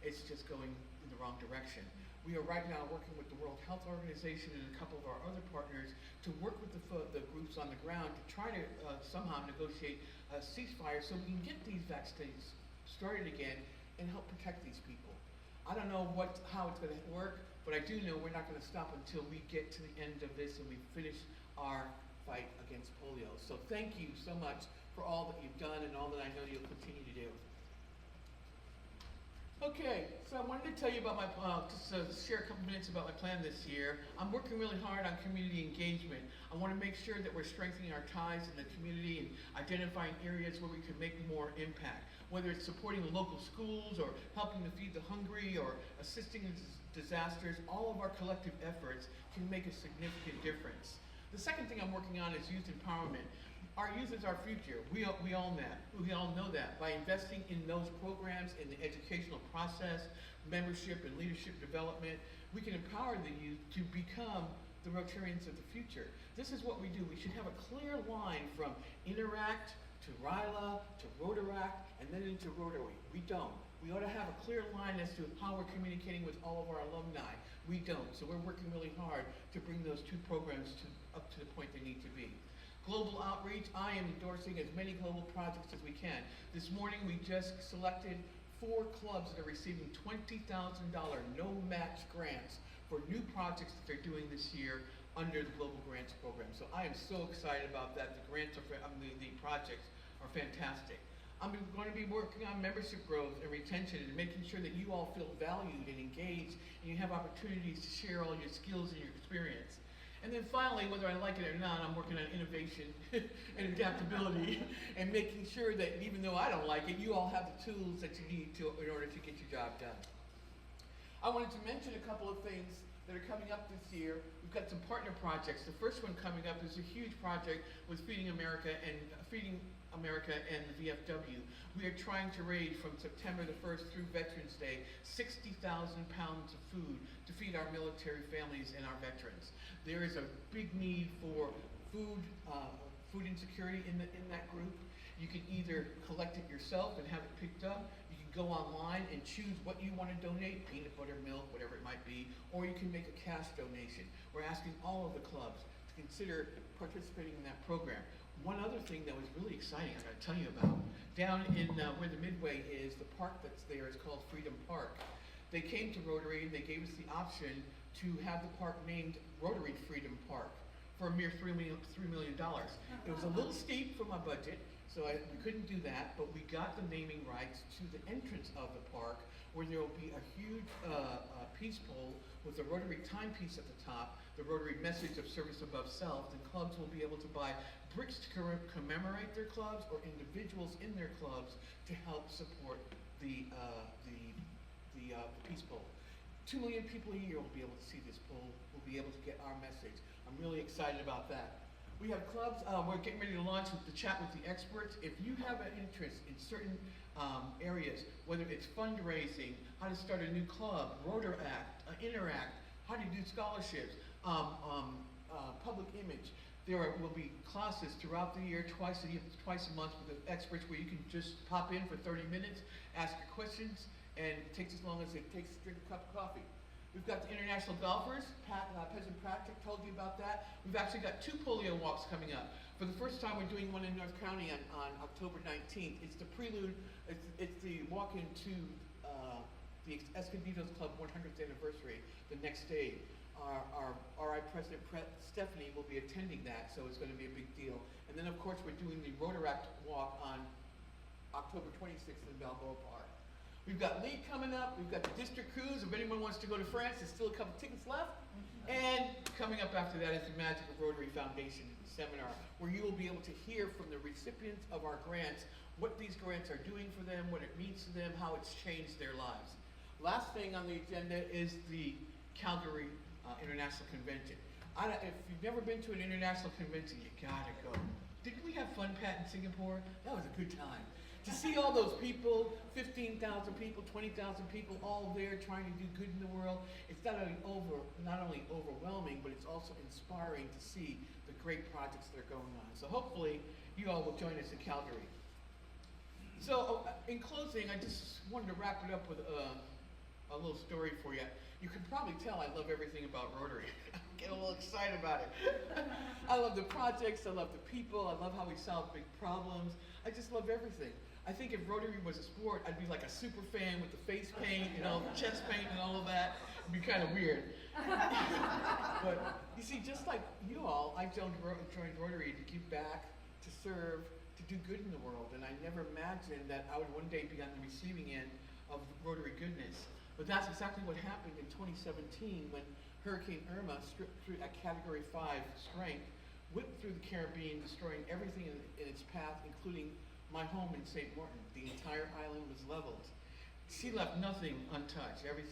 it's just going in the wrong direction. We are right now working with the World Health Organization and a couple of our other partners to work with the groups on the ground to try to somehow negotiate a ceasefire so we can get these vaccines started again and help protect these people. I don't know how it's going to work, but I do know we're not going to stop until we get to the end of this and we finish our fight against polio. So thank you so much for all that you've done and all that I know you'll continue to do. Okay, so I wanted to tell you about just share a couple minutes about my plan this year. I'm working really hard on community engagement. I want to make sure that we're strengthening our ties in the community and identifying areas where we can make more impact. Whether it's supporting the local schools or helping to feed the hungry or assisting in disasters, all of our collective efforts can make a significant difference. The second thing I'm working on is youth empowerment. Our youth is our future. We all know that. By investing in those programs, in the educational process, membership and leadership development, we can empower the youth to become the Rotarians of the future. This is what we do. We should have a clear line from Interact to RILA to Rotaract and then into Rotary. We don't. We ought to have a clear line as to how we're communicating with all of our alumni. We don't. So we're working really hard to bring those two programs up to the point they need to be. Global outreach, I am endorsing as many global projects as we can. This morning we just selected 4 clubs that are receiving $20,000 no-match grants for new projects that they're doing this year under the Global Grants Program. So I am so excited about that. The grants are, the projects are fantastic. I'm going to be working on membership growth and retention and making sure that you all feel valued and engaged and you have opportunities to share all your skills and your experience. And then finally, whether I like it or not, I'm working on innovation and adaptability and making sure that even though I don't like it, you all have the tools that you need in order to get your job done. I wanted to mention a couple of things that are coming up this year. We've got some partner projects. The first one coming up is a huge project with Feeding America and the VFW. We are trying to raise from September the 1st through Veterans Day 60,000 pounds of food to feed our military families and our veterans. There is a big need for food insecurity in that group. You can either collect it yourself and have it picked up. You can go online and choose what you want to donate, peanut butter, milk, whatever it might be, or you can make a cash donation. We're asking all of the clubs to consider participating in that program. One other thing that was really exciting I got to tell you about, down in where the Midway is, the park that's there is called Freedom Park. They came to Rotary and they gave us the option to have the park named Rotary Freedom Park for a mere $3 million. It was a little steep for my budget, so we couldn't do that, but we got the naming rights to the entrance of the park where there will be a huge peace pole with a Rotary timepiece at the top, the Rotary message of service above self, and clubs will be able to buy bricks to commemorate their clubs or individuals in their clubs to help support the peace pole. 2 million people a year will be able to see this pole, will be able to get our message. I'm really excited about that. We have clubs, we're getting ready to launch with the Chat with the Experts. If you have an interest in certain areas, whether it's fundraising, how to start a new club, Interact, how to do scholarships, public image, there will be classes throughout the year, twice a month with the experts where you can just pop in for 30 minutes, ask your questions, and it takes as long as it takes to drink a cup of coffee. We've got the international golfers. President Pratic told you about that. We've actually got 2 polio walks coming up. For the first time, we're doing one in North County on October 19th. It's the prelude, it's the walk into the Escondido's Club 100th anniversary the next day. Our RI President Stephanie will be attending that, so it's going to be a big deal. And then, of course, we're doing the Rotaract walk on October 26th in Balboa Park. We've got League coming up. We've got the district cruise. If anyone wants to go to France, there's still a couple tickets left. And coming up after that is the Magic of Rotary Foundation seminar, where you will be able to hear from the recipients of our grants what these grants are doing for them, what it means to them, how it's changed their lives. Last thing on the agenda is the Calgary International Convention. If you've never been to an international convention, you gotta go. Didn't we have fun, Pat, in Singapore? That was a good time. To see all those people, 15,000 people, 20,000 people, all there trying to do good in the world, it's not only overwhelming, but it's also inspiring to see the great projects that are going on. So hopefully, you all will join us in Calgary. So, in closing, I just wanted to wrap it up with a little story for you. You can probably tell I love everything about Rotary. I get a little excited about it. I love the projects, I love the people, I love how we solve big problems. I just love everything. I think if Rotary was a sport, I'd be like a super fan with the face paint and all the chest paint and all of that. It'd be kind of weird. But you see, just like you all, I joined Rotary to give back, to serve, to do good in the world. And I never imagined that I would one day be on the receiving end of Rotary goodness. But that's exactly what happened in 2017 when Hurricane Irma, at Category 5 strength, whipped through the Caribbean, destroying everything in its path, including my home in St. Martin. The entire island was leveled. She left nothing untouched. Every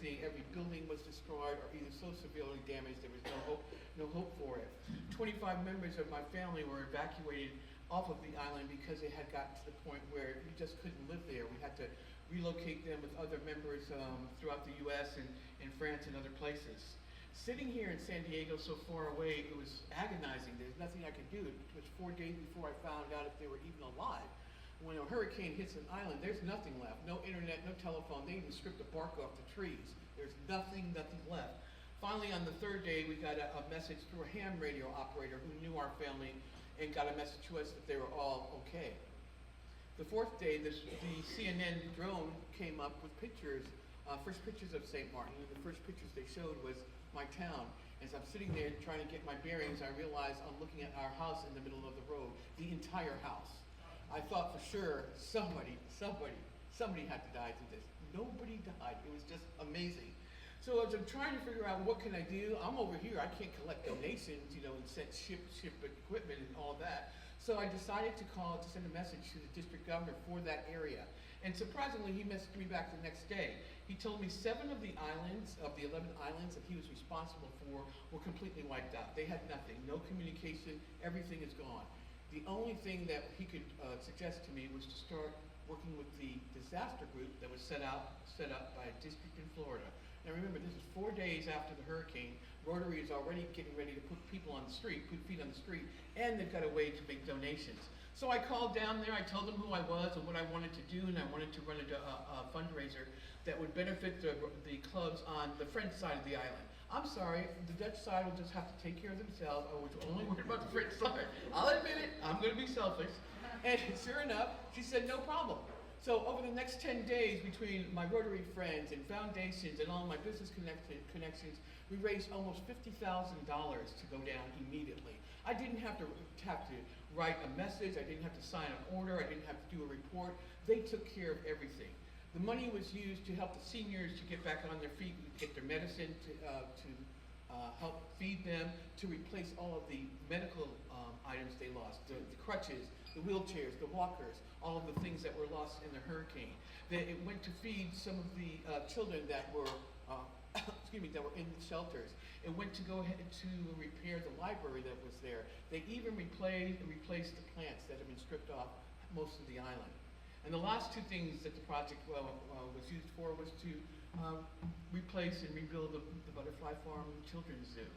building was destroyed or either so severely damaged there was no hope for it. 25 members of my family were evacuated off of the island because they had gotten to the point where we just couldn't live there. We had to relocate them with other members throughout the U.S. and France and other places. Sitting here in San Diego so far away, it was agonizing. There's nothing I could do. It was 4 days before I found out if they were even alive. When a hurricane hits an island, there's nothing left. No internet, no telephone. They even stripped the bark off the trees. There's nothing left. Finally, on the 3rd day, we got a message through a ham radio operator who knew our family and got a message to us that they were all okay. The fourth day, the CNN drone came up with pictures, first pictures of St. Martin, and the first pictures they showed was my town. As I'm sitting there trying to get my bearings, I realized I'm looking at our house in the middle of the road, the entire house. I thought for sure somebody had to die through this. Nobody died. It was just amazing. So as I'm trying to figure out what can I do, I'm over here. I can't collect donations, you know, and ship equipment and all that. So I decided to send a message to the district governor for that area. And surprisingly, he messaged me back the next day. He told me 7 of the islands, of the 11 islands that he was responsible for, were completely wiped out. They had nothing, no communication, everything is gone. The only thing that he could suggest to me was to start working with the disaster group that was set up by a district in Florida. Now remember, this is 4 days after the hurricane. Rotary is already getting ready to put people on the street, put feet on the street, and they've got a way to make donations. So I called down there, I told them who I was and what I wanted to do, and I wanted to run a fundraiser that would benefit the clubs on the French side of the island. I'm sorry, the Dutch side will just have to take care of themselves. I was only worried about the French side. I'll admit it, I'm gonna be selfish. And sure enough, she said, no problem. So over the next 10 days, between my Rotary friends and foundations and all my business connections, we raised almost $50,000 to go down immediately. I didn't have to write a message, I didn't have to sign an order, I didn't have to do a report. They took care of everything. The money was used to help the seniors to get back on their feet, get their medicine, to help feed them, to replace all of the medical items they lost, the crutches, the wheelchairs, the walkers, all of the things that were lost in the hurricane. It went to feed some of the children that were that were in the shelters. It went to go ahead to repair the library that was there. They even replaced the plants that had been stripped off most of the island. And the last 2 things that the project was used for was to replace and rebuild the Butterfly Farm Children's Zoo.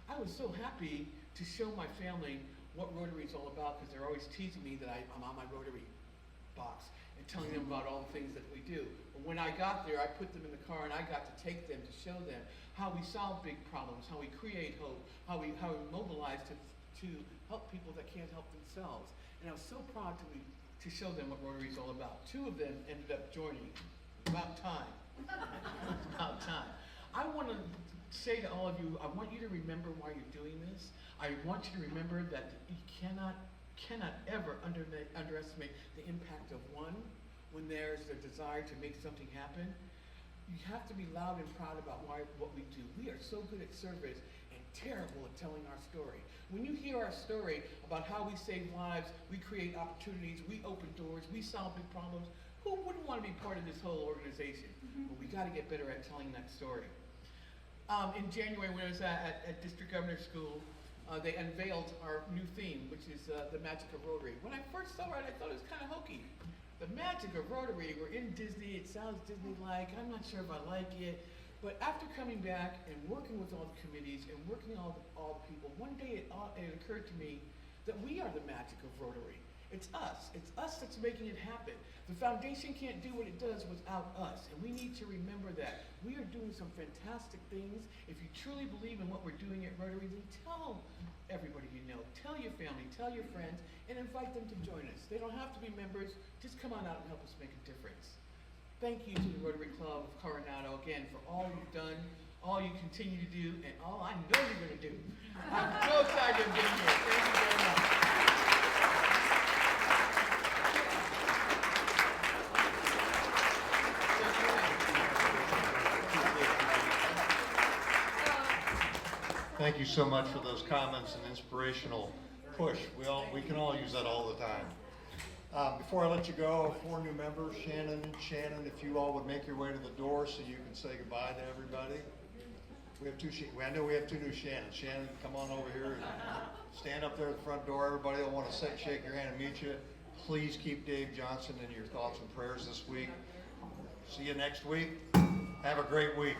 I was so happy to show my family what Rotary is all about, because they're always teasing me that I'm on my Rotary box and telling them about all the things that we do. But when I got there, I put them in the car and I got to take them to show them how we solve big problems, how we create hope, how we mobilize to help people that can't help themselves. And I was so proud to show them what Rotary is all about. 2 of them ended up joining. About time. About time. I want to say to all of you, I want you to remember why you're doing this. I want you to remember that you cannot ever underestimate the impact of one when there's a desire to make something happen. You have to be loud and proud about what we do. We are so good at service and terrible at telling our story. When you hear our story about how we save lives, we create opportunities, we open doors, we solve big problems, who wouldn't want to be part of this whole organization? But we got to get better at telling that story. In January, when I was at District Governor's School, they unveiled our new theme, which is the magic of Rotary. When I first saw it, I thought it was kind of hokey. The magic of Rotary, we're in Disney, it sounds Disney-like, I'm not sure if I like it. But after coming back and working with all the committees and working all the people, one day it occurred to me that we are the magic of Rotary. It's us that's making it happen. The foundation can't do what it does without us, and we need to remember that. We are doing some fantastic things. If you truly believe in what we're doing at Rotary, then tell everybody you know, tell your family, tell your friends, and invite them to join us. They don't have to be members, just come on out and help us make a difference. Thank you to the Rotary Club of Coronado again for all you've done, all you continue to do, and all I know you're going to do. I'm so excited to be here. Thank you very much.
Thank you so much for those comments and inspirational push. We can all use that all the time. Before I let you go, 4 new members, Shannon, if you all would make your way to the door so you can say goodbye to everybody. I know we have 2 new Shannons. Shannon, come on over here and stand up there at the front door. Everybody will want to shake your hand and meet you. Please keep Dave Johnson in your thoughts and prayers this week. See you next week. Have a great week.